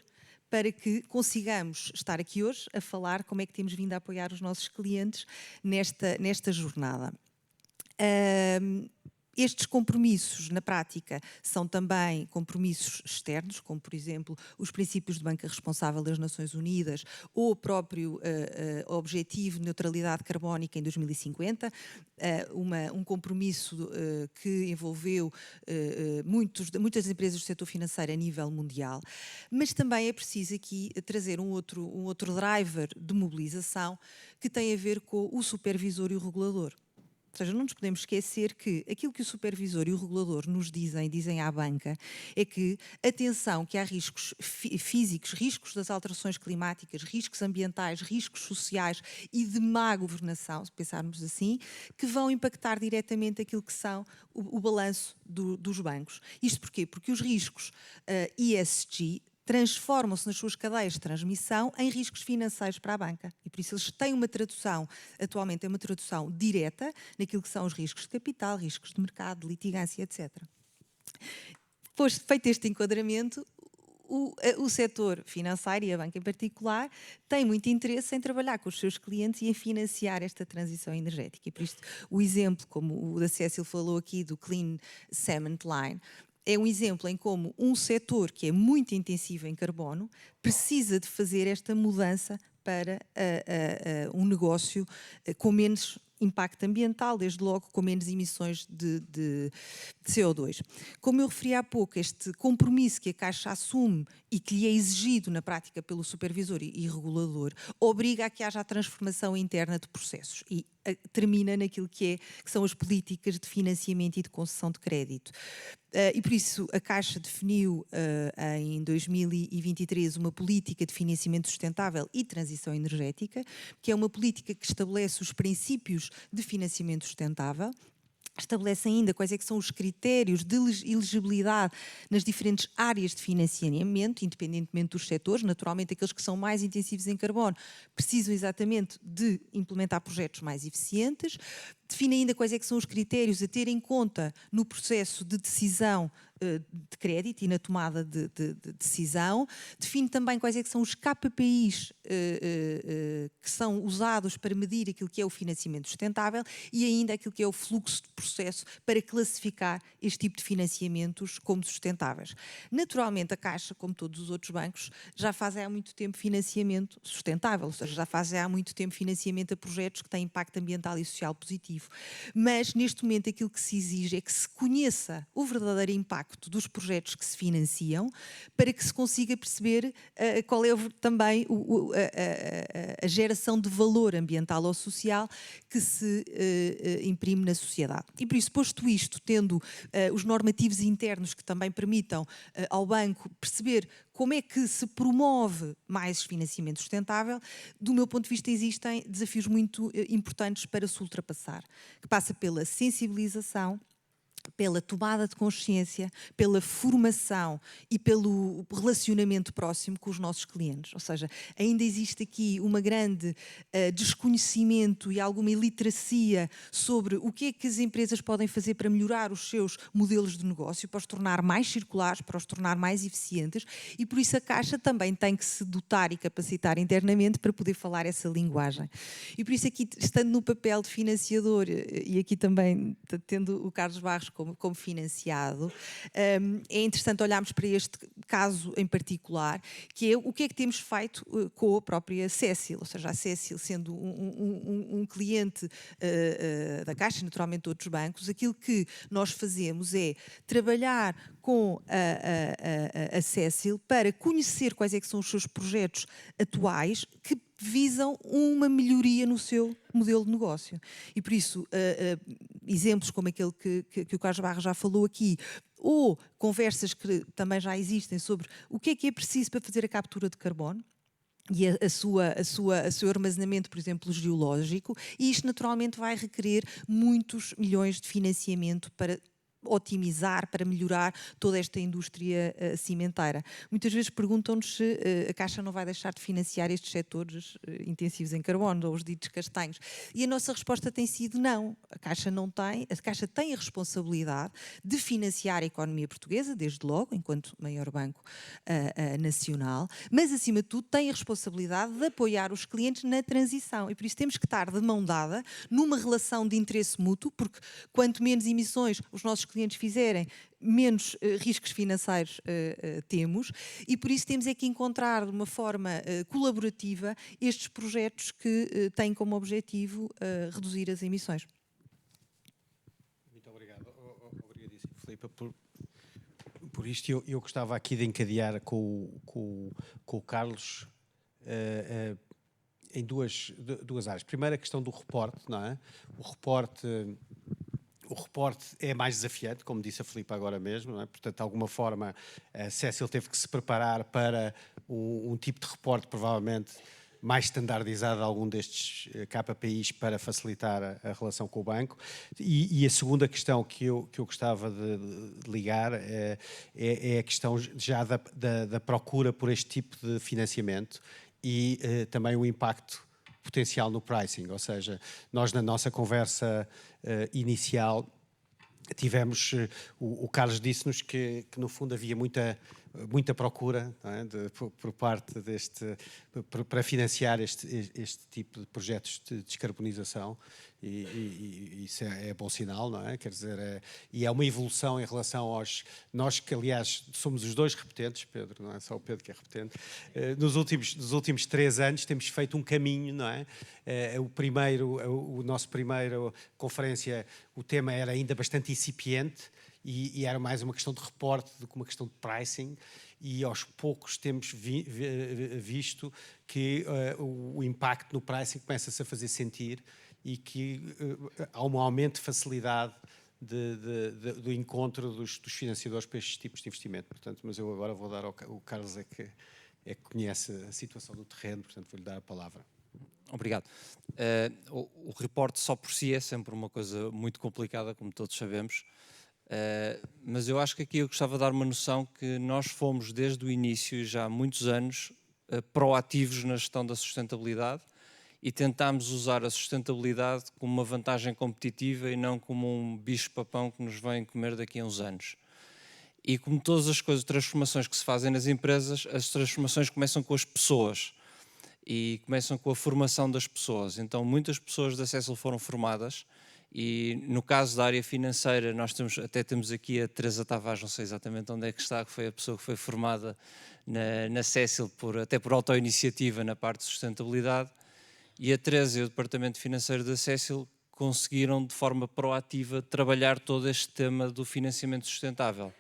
para que consigamos estar aqui hoje a falar como é que temos vindo a apoiar os nossos clientes nesta jornada. Estes compromissos, na prática, são também compromissos externos, como, por exemplo, os princípios de banca responsável das Nações Unidas ou o próprio objetivo de neutralidade carbónica em 2050, um compromisso que envolveu muitas empresas do setor financeiro a nível mundial. Mas também é preciso aqui trazer um outro driver de mobilização que tem a ver com o supervisor e o regulador. Ou seja, não nos podemos esquecer que aquilo que o supervisor e o regulador nos dizem à banca, é que, atenção, que há riscos físicos, riscos das alterações climáticas, riscos ambientais, riscos sociais e de má governação, se pensarmos assim, que vão impactar diretamente aquilo que são o balanço dos bancos. Isto porquê? Porque os riscos ESG transformam-se nas suas cadeias de transmissão em riscos financeiros para a banca. E por isso eles têm uma tradução, atualmente é uma tradução direta naquilo que são os riscos de capital, riscos de mercado, de litigância, etc. feito este enquadramento, o setor financeiro e a banca em particular tem muito interesse em trabalhar com os seus clientes e em financiar esta transição energética. E por isto, o exemplo, como o da Cécile falou aqui, do Clean Cement Line, é um exemplo em como um setor que é muito intensivo em carbono precisa de fazer esta mudança para um negócio com menos impacto ambiental, desde logo com menos emissões de CO2. Como eu referi há pouco, este compromisso que a Caixa assume e que lhe é exigido na prática pelo supervisor e regulador, obriga a que haja a transformação interna de processos e termina naquilo que são as políticas de financiamento e de concessão de crédito. E por isso a Caixa definiu em 2023 uma política de financiamento sustentável e transição energética, que é uma política que estabelece os princípios de financiamento sustentável, estabelece ainda quais é que são os critérios de elegibilidade nas diferentes áreas de financiamento, independentemente dos setores. Naturalmente, aqueles que são mais intensivos em carbono precisam exatamente de implementar projetos mais eficientes. Define ainda quais é que são os critérios a ter em conta no processo de decisão de crédito e na tomada de decisão. Define também quais é que são os KPIs que são usados para medir aquilo que é o financiamento sustentável e ainda aquilo que é o fluxo de processo para classificar este tipo de financiamentos como sustentáveis. Naturalmente, a Caixa, como todos os outros bancos, já faz há muito tempo financiamento sustentável, ou seja, já faz há muito tempo financiamento a projetos que têm impacto ambiental e social positivo. Mas, neste momento, aquilo que se exige é que se conheça o verdadeiro impacto dos projetos que se financiam para que se consiga perceber qual é também a geração de valor ambiental ou social que se imprime na sociedade. E por isso, posto isto, tendo os normativos internos que também permitam ao banco perceber como é que se promove mais financiamento sustentável, do meu ponto de vista existem desafios muito importantes para se ultrapassar, que passa pela sensibilização, pela tomada de consciência, pela formação e pelo relacionamento próximo com os nossos clientes. Ou seja, ainda existe aqui uma grande desconhecimento e alguma iliteracia sobre o que é que as empresas podem fazer para melhorar os seus modelos de negócio, para os tornar mais circulares, para os tornar mais eficientes, e por isso a Caixa também tem que se dotar e capacitar internamente para poder falar essa linguagem. E por isso aqui, estando no papel de financiador, e aqui também tendo o Carlos Barros como financiado, é interessante olharmos para este caso em particular, que é o que é que temos feito com a própria Cécile, ou seja, a Cécile sendo um cliente da Caixa, naturalmente de outros bancos, aquilo que nós fazemos é trabalhar com a Cécile para conhecer quais é que são os seus projetos atuais que visam uma melhoria no seu modelo de negócio. E por isso, exemplos como aquele que o Carlos Barros já falou aqui, ou conversas que também já existem sobre o que é preciso para fazer a captura de carbono, e o seu armazenamento, por exemplo, geológico, e isto naturalmente vai requerer muitos milhões de financiamento para otimizar, para melhorar toda esta indústria cimenteira. Muitas vezes perguntam-nos se a Caixa não vai deixar de financiar estes setores intensivos em carbono, ou os ditos castanhos. E a nossa resposta tem sido não. A Caixa tem a responsabilidade de financiar a economia portuguesa, desde logo, enquanto maior banco nacional, mas, acima de tudo, tem a responsabilidade de apoiar os clientes na transição. E por isso temos que estar de mão dada numa relação de interesse mútuo, porque quanto menos emissões os nossos clientes fizerem, menos riscos financeiros temos, e por isso temos é que encontrar de uma forma colaborativa estes projetos que têm como objetivo reduzir as emissões. Muito obrigado. Obrigadíssimo, Filipe, por isto. Eu gostava aqui de encadear com o Carlos em duas áreas. Primeiro, a questão do reporte, não é? O reporte é mais desafiante, como disse a Filipe agora mesmo, não é? Portanto, de alguma forma, a Cécile teve que se preparar para um tipo de reporte provavelmente mais standardizado de algum destes KPIs para facilitar a relação com o banco. E a segunda questão que eu gostava de ligar é a questão já da procura por este tipo de financiamento e também o impacto potencial no pricing, ou seja, nós na nossa conversa inicial tivemos, o Carlos disse-nos que no fundo havia muita procura, não é, por parte para financiar este tipo de projetos de descarbonização, e isso é bom sinal, não é? Quer dizer, e é uma evolução em relação nós que aliás somos os dois repetentes, Pedro, não é só o Pedro que é repetente, nos últimos 3 anos temos feito um caminho, não é? O nosso primeiro conferência, o tema era ainda bastante incipiente, e era mais uma questão de reporte do que uma questão de pricing, e aos poucos temos visto que o impacto no pricing começa-se a fazer sentir, e que há um aumento de facilidade do encontro dos financiadores para estes tipos de investimento. Portanto, mas eu agora vou dar o Carlos é que conhece a situação do terreno, portanto vou-lhe dar a palavra. Obrigado. O reporte só por si é sempre uma coisa muito complicada, como todos sabemos, mas eu acho que aqui eu gostava de dar uma noção que nós fomos desde o início, e já há muitos anos, proativos na gestão da sustentabilidade, e tentámos usar a sustentabilidade como uma vantagem competitiva e não como um bicho-papão que nos vem comer daqui a uns anos. E como todas as transformações que se fazem nas empresas, as transformações começam com as pessoas e começam com a formação das pessoas. Então muitas pessoas da Cecil foram formadas, e no caso da área financeira nós temos aqui a Teresa Tavares, não sei exatamente onde é que está, que foi a pessoa que foi formada na Cecil até por autoiniciativa na parte de sustentabilidade. E a Teresa e o Departamento Financeiro da Cecil conseguiram, de forma proativa, trabalhar todo este tema do financiamento sustentável.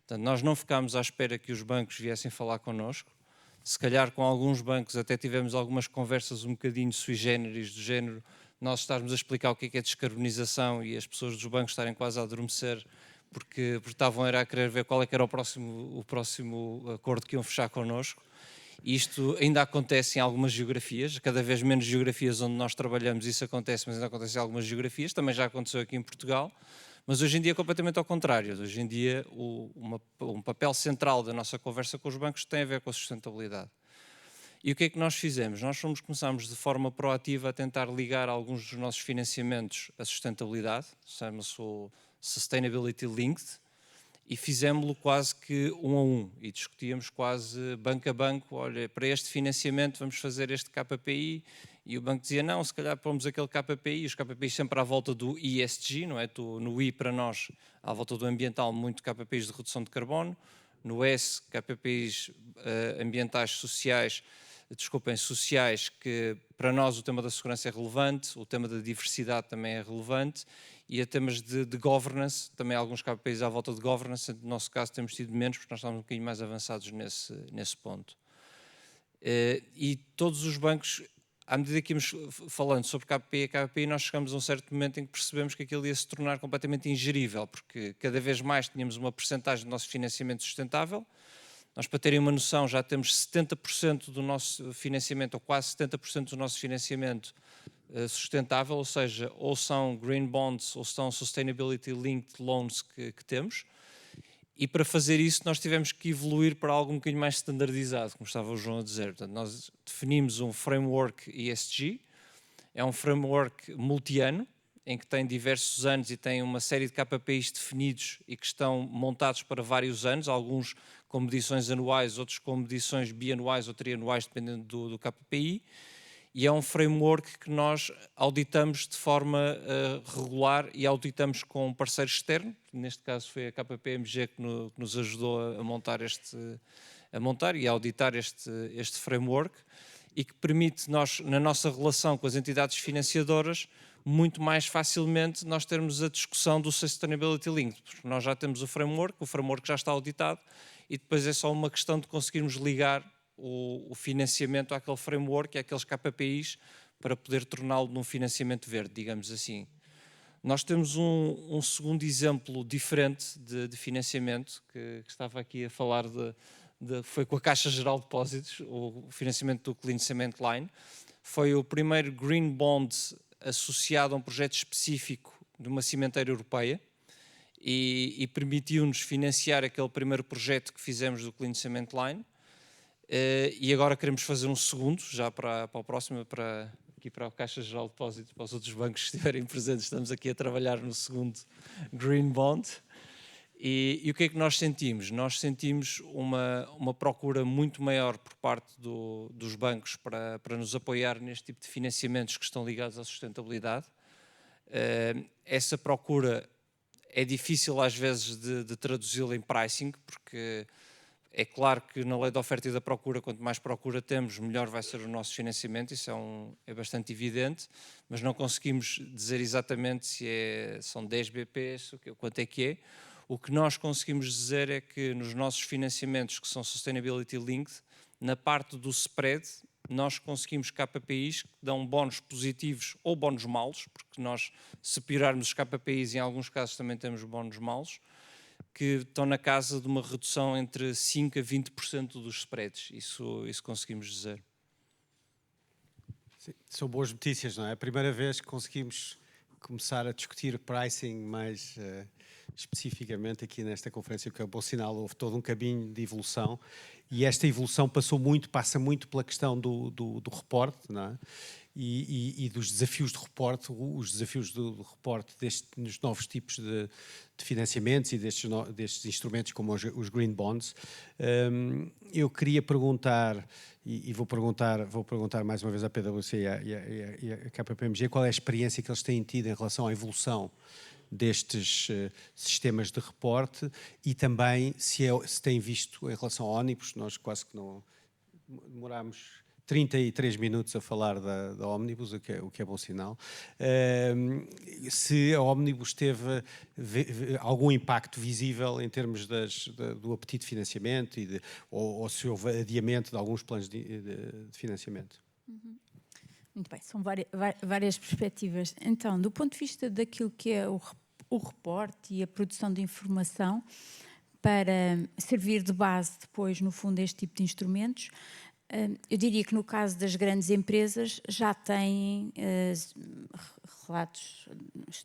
Portanto, nós não ficámos à espera que os bancos viessem falar connosco. Se calhar com alguns bancos até tivemos algumas conversas um bocadinho sui generis, do género nós estarmos a explicar o que é descarbonização e as pessoas dos bancos estarem quase a adormecer porque estavam a querer ver qual é que era o próximo acordo que iam fechar connosco. Isto ainda acontece em algumas geografias, cada vez menos geografias onde nós trabalhamos isso acontece, mas ainda acontece em algumas geografias, também já aconteceu aqui em Portugal, mas hoje em dia é completamente ao contrário. Hoje em dia um papel central da nossa conversa com os bancos tem a ver com a sustentabilidade. E o que é que nós fizemos? Nós começámos de forma proativa a tentar ligar alguns dos nossos financiamentos à sustentabilidade, chama-se o Sustainability Linked, e fizemos-lo quase que 1 a 1, e discutíamos quase banco a banco, olha, para este financiamento vamos fazer este KPI, e o banco dizia, não, se calhar pomos aquele KPI, os KPIs sempre à volta do ESG, não é? No I para nós, à volta do ambiental, muito KPIs de redução de carbono, no S, KPIs ambientais sociais, que para nós o tema da segurança é relevante, o tema da diversidade também é relevante, e a temas de governance, também há alguns KPIs à volta de governance, no nosso caso temos tido menos, porque nós estamos um bocadinho mais avançados nesse ponto. E todos os bancos, à medida que íamos falando sobre KPI, nós chegamos a um certo momento em que percebemos que aquilo ia se tornar completamente ingerível, porque cada vez mais tínhamos uma percentagem do nosso financiamento sustentável. Nós, para terem uma noção, já temos 70% do nosso financiamento, ou quase 70% do nosso financiamento sustentável, ou seja, ou são green bonds ou são sustainability linked loans que temos. E para fazer isso nós tivemos que evoluir para algo um bocadinho mais standardizado, como estava o João a dizer. Portanto, nós definimos um framework ESG, é um framework multi-ano, em que tem diversos anos e tem uma série de KPIs definidos e que estão montados para vários anos, alguns com medições anuais, outros com medições bianuais ou trianuais, dependendo do KPI, e é um framework que nós auditamos de forma regular e auditamos com um parceiro externo, neste caso foi a KPMG que nos ajudou a montar e a auditar este framework, e que permite nós, na nossa relação com as entidades financiadoras, muito mais facilmente nós termos a discussão do Sustainability Linked, porque nós já temos o framework já está auditado, e depois é só uma questão de conseguirmos ligar o financiamento àquele framework e àqueles KPIs para poder torná-lo num financiamento verde, digamos assim. Nós temos um segundo exemplo diferente de financiamento, que estava aqui a falar foi com a Caixa Geral de Depósitos, o financiamento do Clean Cement Line. Foi o primeiro Green Bond associado a um projeto específico de uma cimenteira europeia e permitiu-nos financiar aquele primeiro projeto que fizemos do Clean Cement Line. E agora queremos fazer um segundo, já para o próximo, aqui para a Caixa Geral de Depósitos, para os outros bancos que estiverem presentes, estamos aqui a trabalhar no segundo Green Bond. E o que é que nós sentimos? Nós sentimos uma procura muito maior por parte dos bancos para nos apoiar neste tipo de financiamentos que estão ligados à sustentabilidade. Essa procura é difícil às vezes de traduzi-la em pricing, porque é claro que na lei da oferta e da procura, quanto mais procura temos, melhor vai ser o nosso financiamento, isso é bastante evidente, mas não conseguimos dizer exatamente se são 10 BPs, quanto é que é. O que nós conseguimos dizer é que nos nossos financiamentos que são Sustainability Linked, na parte do spread, nós conseguimos KPIs que dão bónus positivos ou bónus maus, porque nós, se piorarmos os KPIs, em alguns casos também temos bónus maus, que estão na casa de uma redução entre 5% a 20% dos spreads. Isso conseguimos dizer. Sim, são boas notícias, não é? A primeira vez que conseguimos começar a discutir pricing mais especificamente aqui nesta conferência, o que é um bom sinal. Houve todo um caminho de evolução e esta evolução passa muito pela questão do reporte, não é? E dos desafios de reporte, os desafios do reporte nos novos tipos de financiamentos e destes instrumentos como os Green Bonds. Eu queria perguntar, e vou perguntar mais uma vez à PwC e à KPMG, qual é a experiência que eles têm tido em relação à evolução destes sistemas de reporte e também se têm visto em relação ao Ónibus. Nós quase que não demorámos 33 minutos a falar da Ómnibus, o que é bom sinal. Se a Ómnibus teve algum impacto visível em termos do apetite de financiamento ou se houve adiamento de alguns planos de financiamento. Muito bem, são várias perspectivas. Então, do ponto de vista daquilo que é o reporte e a produção de informação para servir de base depois, no fundo, este tipo de instrumentos, eu diria que no caso das grandes empresas já têm relatos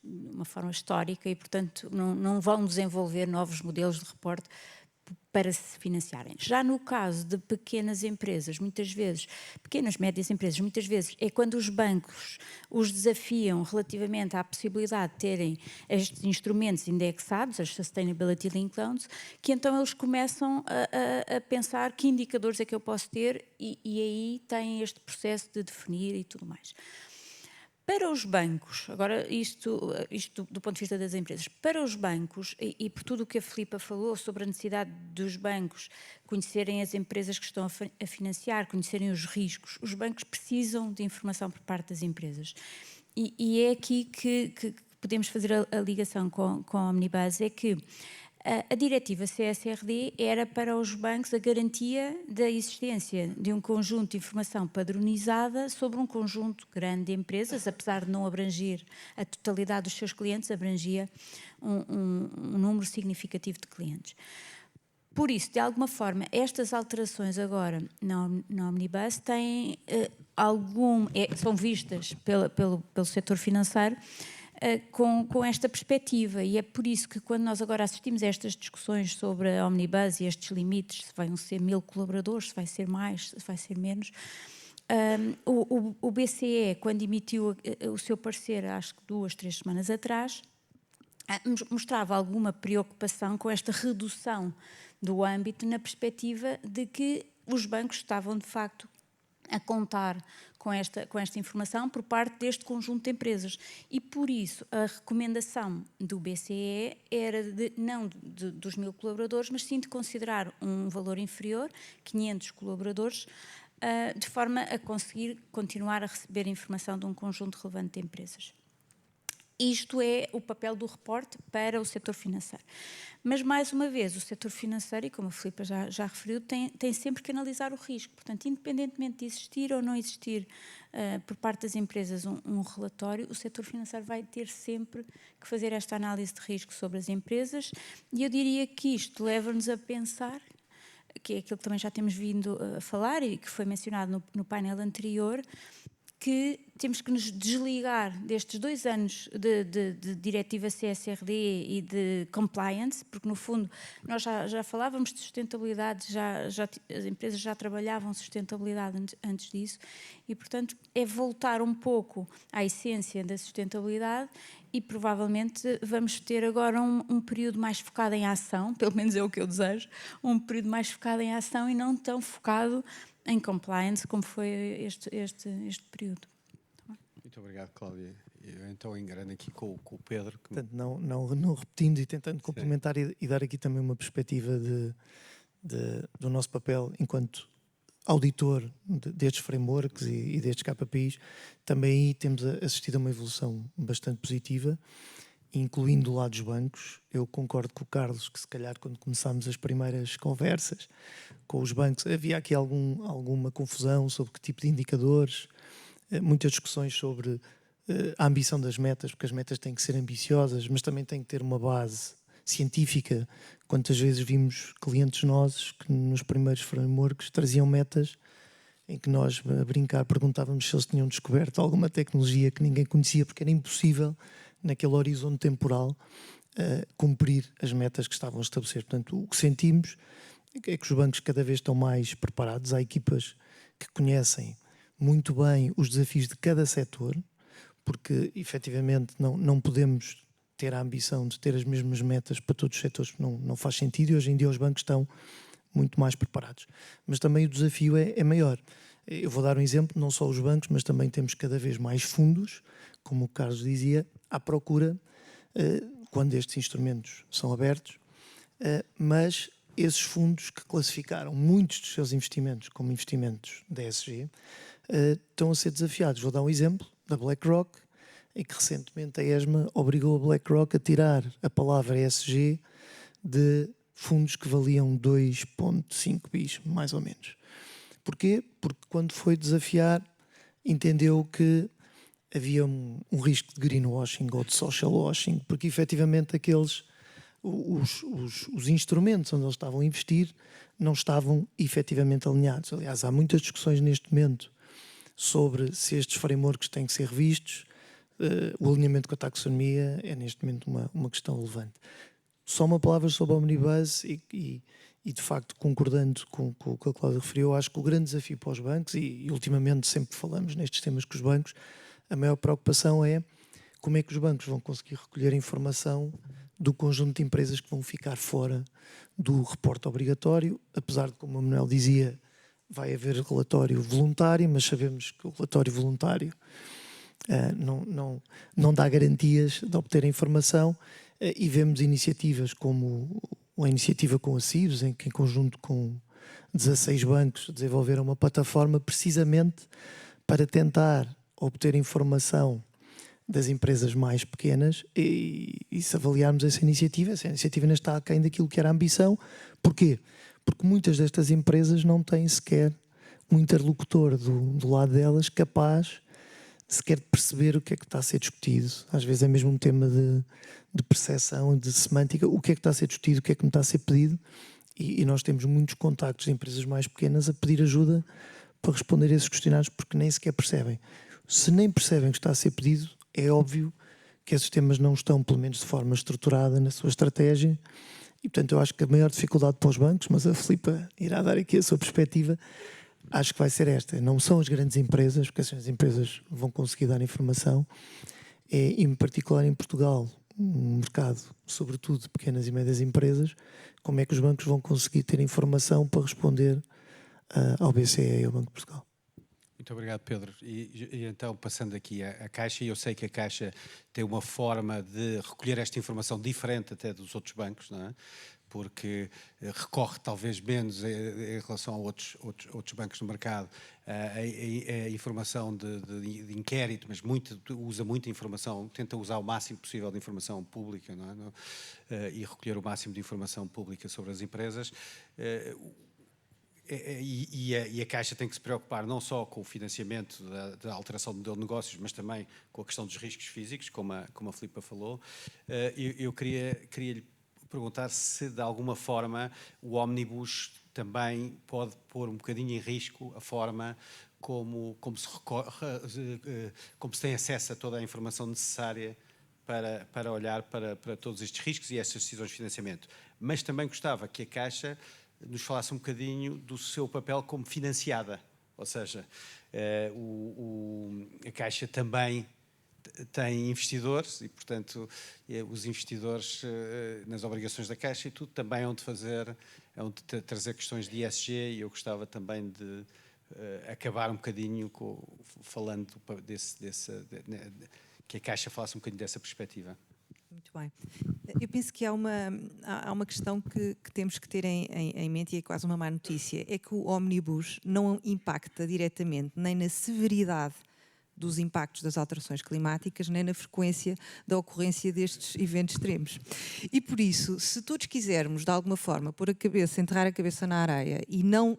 de uma forma histórica e, portanto, não vão desenvolver novos modelos de reporte para se financiarem. Já no caso de pequenas empresas, muitas vezes, pequenas, médias empresas, muitas vezes é quando os bancos os desafiam relativamente à possibilidade de terem estes instrumentos indexados, as Sustainability Linked Loans, que então eles começam a pensar que indicadores é que eu posso ter e aí têm este processo de definir e tudo mais. Para os bancos, agora isto do ponto de vista das empresas, para os bancos, e por tudo o que a Filipa falou sobre a necessidade dos bancos conhecerem as empresas que estão a financiar, conhecerem os riscos, os bancos precisam de informação por parte das empresas. E é aqui que podemos fazer a ligação com a Omnibus, é que a diretiva CSRD era para os bancos a garantia da existência de um conjunto de informação padronizada sobre um conjunto grande de empresas, apesar de não abranger a totalidade dos seus clientes, abrangia um número significativo de clientes. Por isso, de alguma forma, estas alterações agora na Omnibus têm são vistas pelo setor financeiro com esta perspectiva, e é por isso que quando nós agora assistimos a estas discussões sobre a Omnibus e estes limites, se vão ser 1000 colaboradores, se vai ser mais, se vai ser menos, o BCE, quando emitiu o seu parecer, acho que 2, 3 semanas atrás, mostrava alguma preocupação com esta redução do âmbito na perspectiva de que os bancos estavam, de facto, a contar com esta informação por parte deste conjunto de empresas. E, por isso, a recomendação do BCE era não dos 1000 colaboradores, mas sim de considerar um valor inferior, 500 colaboradores, de forma a conseguir continuar a receber informação de um conjunto relevante de empresas. Isto é o papel do reporte para o setor financeiro. Mas, mais uma vez, o setor financeiro, e como a Filipa já referiu, tem sempre que analisar o risco. Portanto, independentemente de existir ou não existir por parte das empresas um relatório, o setor financeiro vai ter sempre que fazer esta análise de risco sobre as empresas, e eu diria que isto leva-nos a pensar, que é aquilo que também já temos vindo a falar e que foi mencionado no painel anterior, que temos que nos desligar destes 2 anos de diretiva CSRD e de compliance, porque no fundo nós já falávamos de sustentabilidade, as empresas já trabalhavam sustentabilidade antes disso, e portanto é voltar um pouco à essência da sustentabilidade, e provavelmente vamos ter agora um período mais focado em ação, pelo menos é o que eu desejo, um período mais focado em ação e não tão focado em compliance como foi este período. Muito obrigado, Cláudia. Eu então engrano aqui com o Pedro. Portanto, não repetindo e tentando complementar e dar aqui também uma perspectiva do nosso papel enquanto auditor destes frameworks e destes KPIs, também aí temos assistido a uma evolução bastante positiva, incluindo o lado dos bancos. Eu concordo com o Carlos que se calhar quando começámos as primeiras conversas com os bancos havia aqui alguma confusão sobre que tipo de indicadores, muitas discussões sobre a ambição das metas, porque as metas têm que ser ambiciosas, mas também têm que ter uma base científica. Quantas vezes vimos clientes nossos que nos primeiros frameworks traziam metas em que nós, a brincar, perguntávamos se eles tinham descoberto alguma tecnologia que ninguém conhecia, porque era impossível, naquele horizonte temporal, cumprir as metas que estavam a estabelecer. Portanto, o que sentimos é que os bancos cada vez estão mais preparados. Há equipas que conhecem muito bem os desafios de cada setor, porque efetivamente não podemos ter a ambição de ter as mesmas metas para todos os setores, não faz sentido, e hoje em dia os bancos estão muito mais preparados. Mas também o desafio é maior. Eu vou dar um exemplo, não só os bancos, mas também temos cada vez mais fundos, como o Carlos dizia, à procura, quando estes instrumentos são abertos, mas esses fundos que classificaram muitos dos seus investimentos como investimentos da ESG, estão a ser desafiados. Vou dar um exemplo da BlackRock, em que recentemente a ESMA obrigou a BlackRock a tirar a palavra ESG de fundos que valiam 2,5 bis, mais ou menos. Porquê? Porque quando foi desafiar, entendeu que havia um risco de greenwashing ou de social washing, porque efetivamente os instrumentos onde eles estavam a investir não estavam efetivamente alinhados. Aliás, há muitas discussões neste momento sobre se estes frameworks têm que ser revistos. O alinhamento com a taxonomia é neste momento uma questão relevante. Só uma palavra sobre a Omnibus e de facto, concordando com o que a Cláudia referiu, acho que o grande desafio para os bancos, e ultimamente sempre falamos nestes temas com os bancos, a maior preocupação é como é que os bancos vão conseguir recolher a informação do conjunto de empresas que vão ficar fora do reporte obrigatório, apesar de, como o Manuel dizia, vai haver relatório voluntário, mas sabemos que o relatório voluntário não dá garantias de obter a informação, e vemos iniciativas como a iniciativa com a CIBS, em que em conjunto com 16 bancos desenvolveram uma plataforma precisamente para tentar obter informação das empresas mais pequenas, e se avaliarmos essa iniciativa ainda está aquém daquilo que era a ambição. Porquê? Porque muitas destas empresas não têm sequer um interlocutor do lado delas capaz sequer de perceber o que é que está a ser discutido. Às vezes é mesmo um tema de percepção, de semântica, o que é que está a ser discutido, o que é que me está a ser pedido, e nós temos muitos contactos de empresas mais pequenas a pedir ajuda para responder a esses questionários, porque nem sequer percebem. Se nem percebem o que está a ser pedido, é óbvio que esses temas não estão, pelo menos de forma estruturada, na sua estratégia, e portanto eu acho que a maior dificuldade para os bancos, mas a Filipa irá dar aqui a sua perspectiva, acho que vai ser esta. Não são as grandes empresas, porque essas empresas vão conseguir dar informação, em particular em Portugal, um mercado sobretudo de pequenas e médias empresas, como é que os bancos vão conseguir ter informação para responder ao BCE e ao Banco de Portugal. Muito obrigado, Pedro. E então, passando aqui à Caixa, eu sei que a Caixa tem uma forma de recolher esta informação diferente até dos outros bancos, não é? Porque recorre talvez menos em relação a outros bancos no mercado a informação de inquérito, mas usa muita informação, tenta usar o máximo possível de informação pública, não é? E recolher o máximo de informação pública sobre as empresas. E a Caixa tem que se preocupar não só com o financiamento da alteração do modelo de negócios, mas também com a questão dos riscos físicos, como a Filipa falou. Eu queria-lhe perguntar se, de alguma forma, o Omnibus também pode pôr um bocadinho em risco a forma como se tem acesso a toda a informação necessária para olhar para todos estes riscos e estas decisões de financiamento. Mas também gostava que a Caixa nos falasse um bocadinho do seu papel como financiada, ou seja, a Caixa também tem investidores e, portanto, os investidores nas obrigações da Caixa e tudo também hão de trazer questões de ESG, e eu gostava também de acabar um bocadinho falando que a Caixa falasse um bocadinho dessa perspectiva. Muito bem. Eu penso que há uma questão que temos que ter em mente, e é quase uma má notícia, é que o Omnibus não impacta diretamente nem na severidade dos impactos das alterações climáticas, nem na frequência da ocorrência destes eventos extremos. E por isso, se todos quisermos, de alguma forma, enterrar a cabeça na areia e não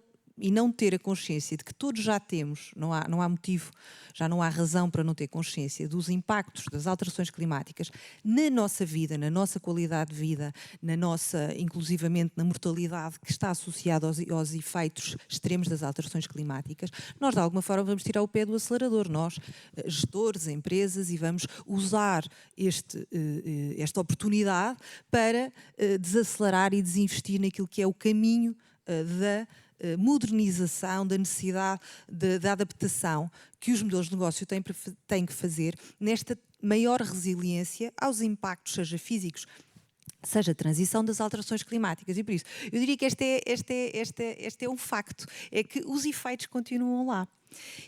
ter a consciência de que todos já temos, não há motivo, já não há razão para não ter consciência dos impactos das alterações climáticas na nossa vida, na nossa qualidade de vida, inclusivamente na mortalidade que está associada aos efeitos extremos das alterações climáticas, nós de alguma forma vamos tirar o pé do acelerador, nós, gestores, empresas, e vamos usar esta oportunidade para desacelerar e desinvestir naquilo que é o caminho da modernização, da necessidade da adaptação que os modelos de negócio têm que fazer nesta maior resiliência aos impactos, seja físicos, seja a transição das alterações climáticas. E por isso, eu diria que este é um facto, é que os efeitos continuam lá.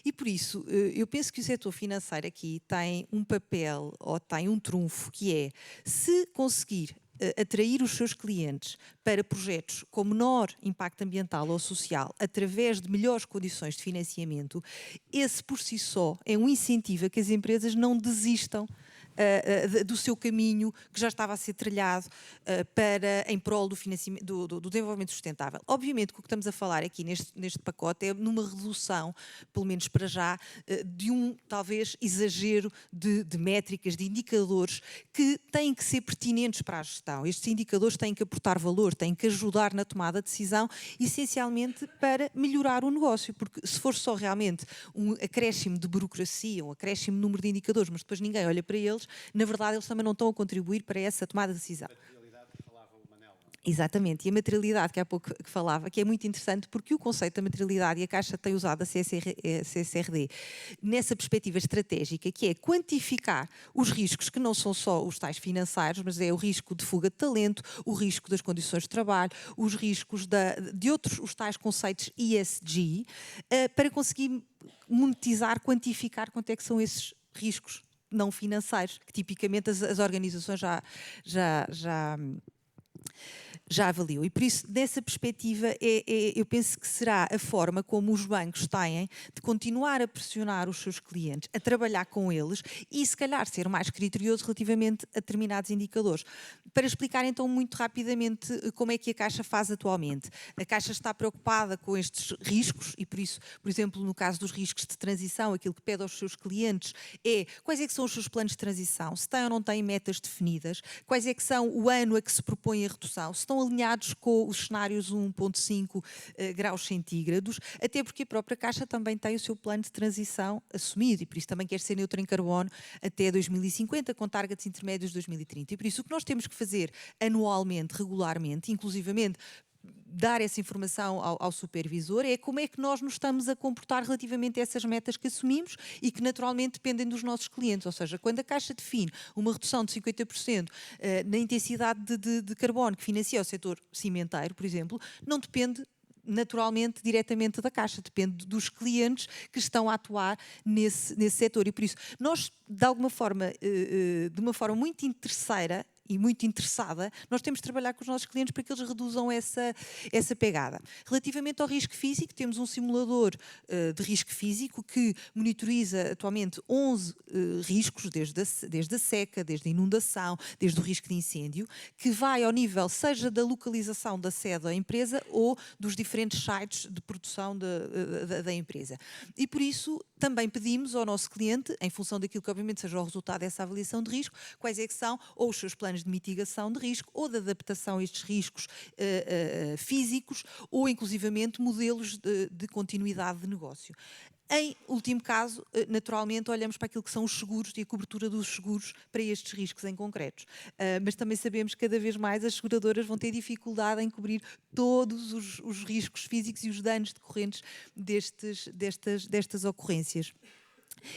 E por isso, eu penso que o setor financeiro aqui tem um papel, ou tem um trunfo, que é, se conseguir atrair os seus clientes para projetos com menor impacto ambiental ou social através de melhores condições de financiamento, esse por si só é um incentivo a que as empresas não desistam do seu caminho que já estava a ser trilhado em prol do financiamento, do desenvolvimento sustentável. Obviamente que o que estamos a falar aqui neste pacote é numa redução, pelo menos para já, de talvez exagero de métricas, de indicadores que têm que ser pertinentes para a gestão. Estes indicadores têm que aportar valor, têm que ajudar na tomada de decisão, essencialmente para melhorar o negócio, porque se for só realmente um acréscimo de burocracia, um acréscimo de número de indicadores, mas depois ninguém olha para eles, na verdade eles também não estão a contribuir para essa tomada de decisão. Exatamente, e a materialidade que há pouco que falava, que é muito interessante, porque o conceito da materialidade, e a Caixa tem usado a CSRD nessa perspectiva estratégica, que é quantificar os riscos que não são só os tais financeiros, mas é o risco de fuga de talento, o risco das condições de trabalho, os riscos de outros, os tais conceitos ESG, para conseguir monetizar, quantificar quanto é que são esses riscos não financeiros, que tipicamente as organizações já avaliam. E por isso, dessa perspectiva, eu penso que será a forma como os bancos têm de continuar a pressionar os seus clientes, a trabalhar com eles e, se calhar, ser mais criterioso relativamente a determinados indicadores. Para explicar, então, muito rapidamente como é que a Caixa faz atualmente. A Caixa está preocupada com estes riscos e, por isso, por exemplo, no caso dos riscos de transição, aquilo que pede aos seus clientes é quais é que são os seus planos de transição, se têm ou não têm metas definidas, quais é que são o ano a que se propõe a redução, se estão alinhados com os cenários 1,5 graus centígrados, até porque a própria Caixa também tem o seu plano de transição assumido e por isso também quer ser neutra em carbono até 2050, com targets intermédios de 2030. E por isso o que nós temos que fazer anualmente, regularmente, inclusivamente dar essa informação ao supervisor, é como é que nós nos estamos a comportar relativamente a essas metas que assumimos e que naturalmente dependem dos nossos clientes. Ou seja, quando a Caixa define uma redução de 50% na intensidade de carbono que financia o setor cimenteiro, por exemplo, não depende naturalmente diretamente da Caixa, depende dos clientes que estão a atuar nesse setor. E por isso, nós, de alguma forma, de uma forma muito interesseira e muito interessada, nós temos de trabalhar com os nossos clientes para que eles reduzam essa pegada. Relativamente ao risco físico, temos um simulador de risco físico que monitoriza atualmente 11 riscos, desde a seca, desde a inundação, desde o risco de incêndio, que vai ao nível seja da localização da sede da empresa ou dos diferentes sites de produção da empresa. E por isso também pedimos ao nosso cliente, em função daquilo que obviamente seja o resultado dessa avaliação de risco, quais é que são ou os seus planos de mitigação de risco ou de adaptação a estes riscos físicos ou inclusivamente modelos de continuidade de negócio. Em último caso, naturalmente, olhamos para aquilo que são os seguros e a cobertura dos seguros para estes riscos em concretos. Mas também sabemos que cada vez mais as seguradoras vão ter dificuldade em cobrir todos os riscos físicos e os danos decorrentes destas ocorrências.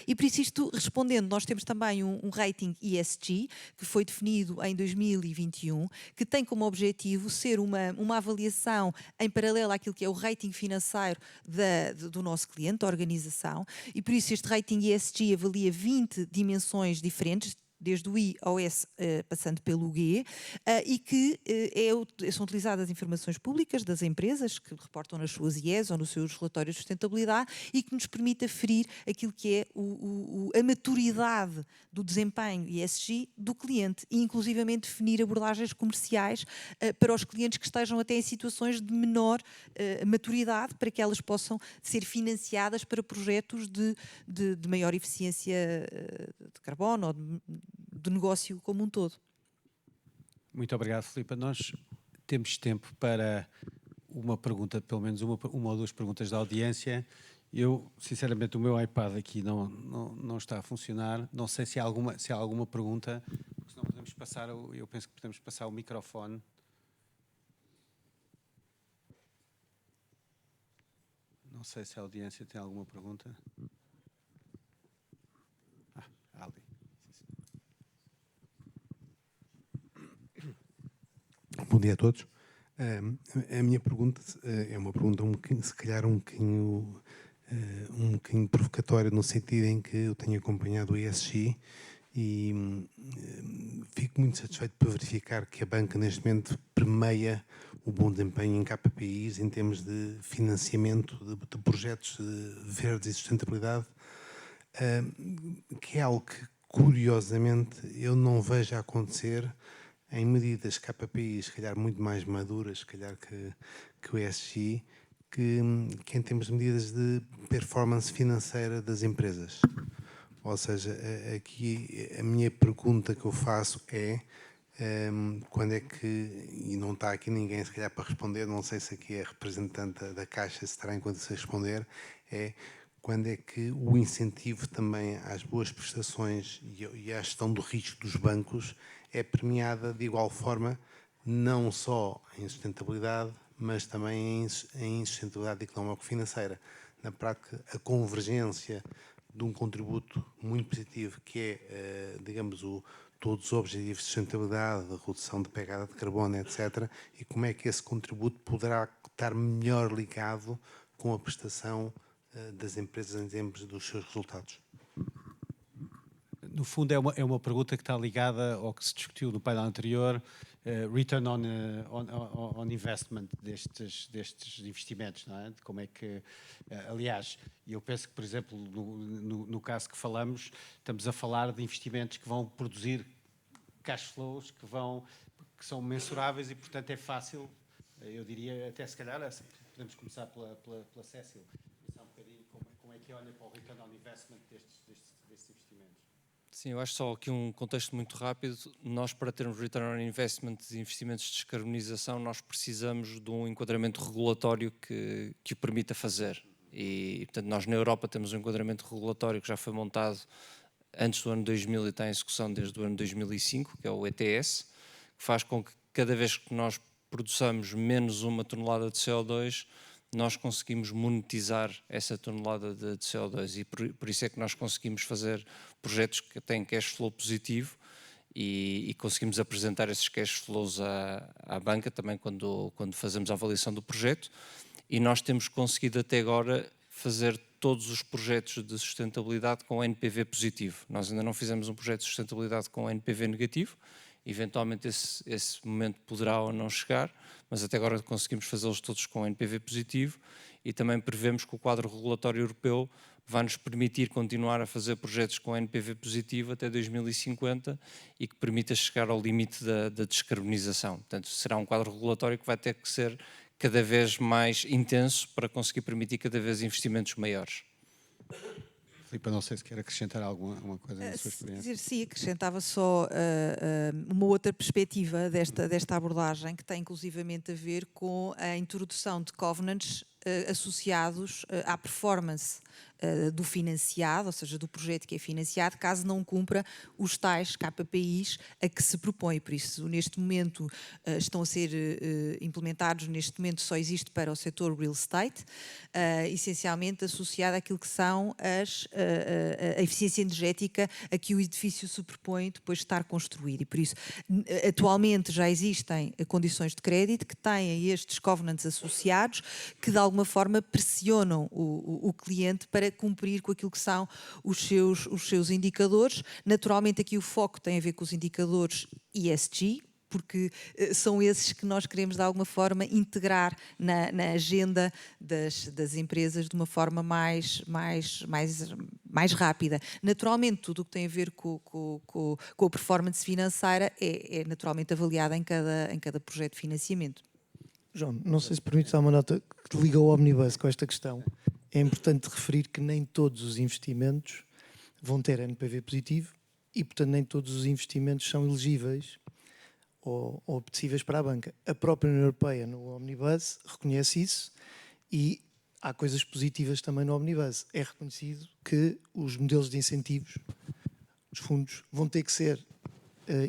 E por isso isto, respondendo, nós temos também um rating ESG, que foi definido em 2021, que tem como objetivo ser uma avaliação em paralelo àquilo que é o rating financeiro do nosso cliente, da organização, e por isso este rating ESG avalia 20 dimensões diferentes, desde o I ao S, passando pelo G, e que são utilizadas informações públicas das empresas que reportam nas suas IEs ou nos seus relatórios de sustentabilidade e que nos permite aferir aquilo que é a maturidade do desempenho ESG do cliente e inclusivamente definir abordagens comerciais para os clientes que estejam até em situações de menor maturidade, para que elas possam ser financiadas para projetos de maior eficiência de carbono ou do negócio como um todo. Muito obrigado, Filipa. Nós temos tempo para uma pergunta, pelo menos uma ou duas perguntas da audiência. Eu, sinceramente, o meu iPad aqui não está a funcionar. Não sei se há alguma pergunta. Se não podemos passar, eu penso que podemos passar o microfone. Não sei se a audiência tem alguma pergunta. Ali. Bom dia a todos. A minha pergunta é uma pergunta se calhar um bocadinho provocatória, no sentido em que eu tenho acompanhado o ESG e fico muito satisfeito por verificar que a banca neste momento permeia o bom desempenho em KPIs em termos de financiamento de projetos verdes e sustentabilidade, que é algo que, curiosamente, eu não vejo acontecer em medidas KPIs, se calhar muito mais maduras, se calhar que o ESG, que em termos de medidas de performance financeira das empresas. Ou seja, aqui a minha pergunta que eu faço é quando é que, e não está aqui ninguém se calhar para responder, não sei se aqui é representante da Caixa, se terá em conta se responder, é quando é que o incentivo também às boas prestações e à gestão do risco dos bancos é premiada de igual forma, não só em sustentabilidade, mas também em sustentabilidade económico-financeira. Na prática, a convergência de um contributo muito positivo que é, digamos, todos os objetivos de sustentabilidade, de redução de pegada de carbono, etc. E como é que esse contributo poderá estar melhor ligado com a prestação das empresas em termos dos seus resultados? No fundo, é uma pergunta que está ligada ao que se discutiu no painel anterior, return on investment destes investimentos, não é? De como é que, aliás, eu penso que, por exemplo, no caso que falamos, estamos a falar de investimentos que vão produzir cash flows que são mensuráveis e, portanto, é fácil, eu diria, até se calhar, podemos começar pela Cécil, pensar um bocadinho como é que olha para o return on investment destes investimentos. Sim, eu acho só aqui um contexto muito rápido. Nós, para termos return on investment e investimentos de descarbonização, nós precisamos de um enquadramento regulatório que o permita fazer. E, portanto, nós na Europa temos um enquadramento regulatório que já foi montado antes do ano 2000 e está em execução desde o ano 2005, que é o ETS, que faz com que cada vez que nós produzamos menos 1 tonelada de CO2, nós conseguimos monetizar essa tonelada de CO2 e por isso é que nós conseguimos fazer projetos que têm cash flow positivo e conseguimos apresentar esses cash flows à banca também quando fazemos a avaliação do projeto, e nós temos conseguido até agora fazer todos os projetos de sustentabilidade com NPV positivo. Nós ainda não fizemos um projeto de sustentabilidade com NPV negativo. Eventualmente esse momento poderá ou não chegar, mas até agora conseguimos fazê-los todos com NPV positivo, e também prevemos que o quadro regulatório europeu vai nos permitir continuar a fazer projetos com NPV positivo até 2050 e que permita chegar ao limite da descarbonização. Portanto, será um quadro regulatório que vai ter que ser cada vez mais intenso para conseguir permitir cada vez investimentos maiores. Filipe, não sei se quer acrescentar alguma coisa na sua experiência. Sim, acrescentava só uma outra perspectiva desta abordagem, que tem inclusivamente a ver com a introdução de covenants associados à performance do financiado, ou seja, do projeto que é financiado, caso não cumpra os tais KPIs a que se propõe. Por isso, neste momento, estão a ser implementados, neste momento só existe para o setor real estate, essencialmente associado àquilo que são a eficiência energética a que o edifício se propõe depois de estar construído. E por isso, atualmente já existem condições de crédito que têm estes covenants associados que de alguma forma pressionam o cliente para cumprir com aquilo que são os seus indicadores. Naturalmente aqui o foco tem a ver com os indicadores ESG, porque são esses que nós queremos de alguma forma integrar na agenda das empresas de uma forma mais rápida. Naturalmente, tudo o que tem a ver com a performance financeira é naturalmente avaliada em cada projeto de financiamento. João, não sei se permites dar uma nota que liga ao Omnibus com esta questão. É importante referir que nem todos os investimentos vão ter NPV positivo e, portanto, nem todos os investimentos são elegíveis ou apetecíveis para a banca. A própria União Europeia, no Omnibus, reconhece isso e há coisas positivas também no Omnibus. É reconhecido que os modelos de incentivos, os fundos, vão ter que ser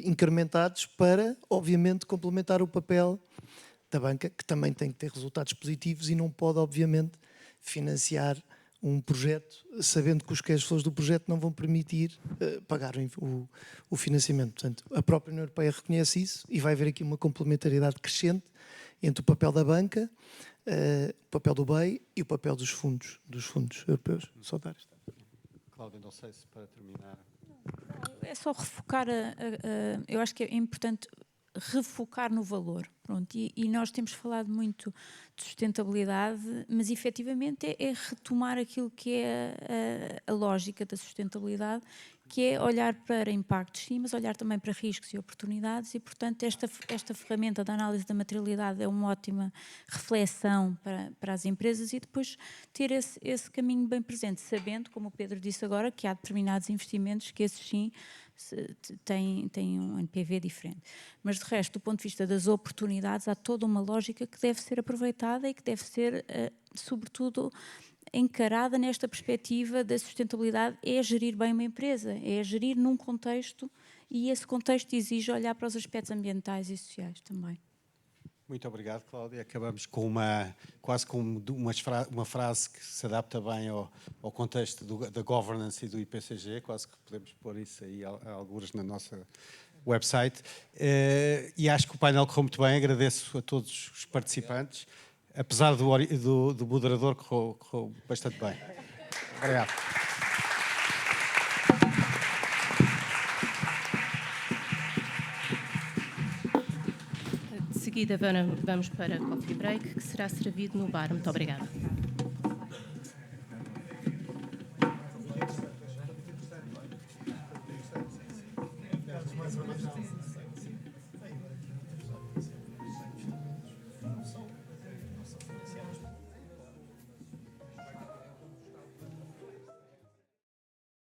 incrementados para, obviamente, complementar o papel da banca, que também tem que ter resultados positivos e não pode, obviamente, financiar um projeto sabendo que os cash flows do projeto não vão permitir pagar o financiamento. Portanto, a própria União Europeia reconhece isso e vai haver aqui uma complementariedade crescente entre o papel da banca, o papel do BEI e o papel dos fundos europeus. Só dar esta. Cláudia, não sei se para terminar... É só refocar, eu acho que é importante refocar no valor. Pronto, e nós temos falado muito de sustentabilidade, mas efetivamente é retomar aquilo que é a lógica da sustentabilidade, que é olhar para impactos sim, mas olhar também para riscos e oportunidades e, portanto, esta ferramenta da análise da materialidade é uma ótima reflexão para as empresas e depois ter esse caminho bem presente, sabendo, como o Pedro disse agora, que há determinados investimentos que esses sim têm um NPV diferente. Mas, de resto, do ponto de vista das oportunidades, há toda uma lógica que deve ser aproveitada e que deve ser, sobretudo, encarada nesta perspectiva da sustentabilidade, é gerir bem uma empresa, é gerir num contexto e esse contexto exige olhar para os aspectos ambientais e sociais também. Muito obrigado, Cláudia. Acabamos com quase com uma frase que se adapta bem ao contexto da governance e do IPCG, quase que podemos pôr isso aí alguns na nossa website. E acho que o painel correu muito bem, agradeço a todos os participantes, apesar do moderador correu bastante bem. Obrigado. De seguida vamos para coffee break, que será servido no bar. Muito obrigada.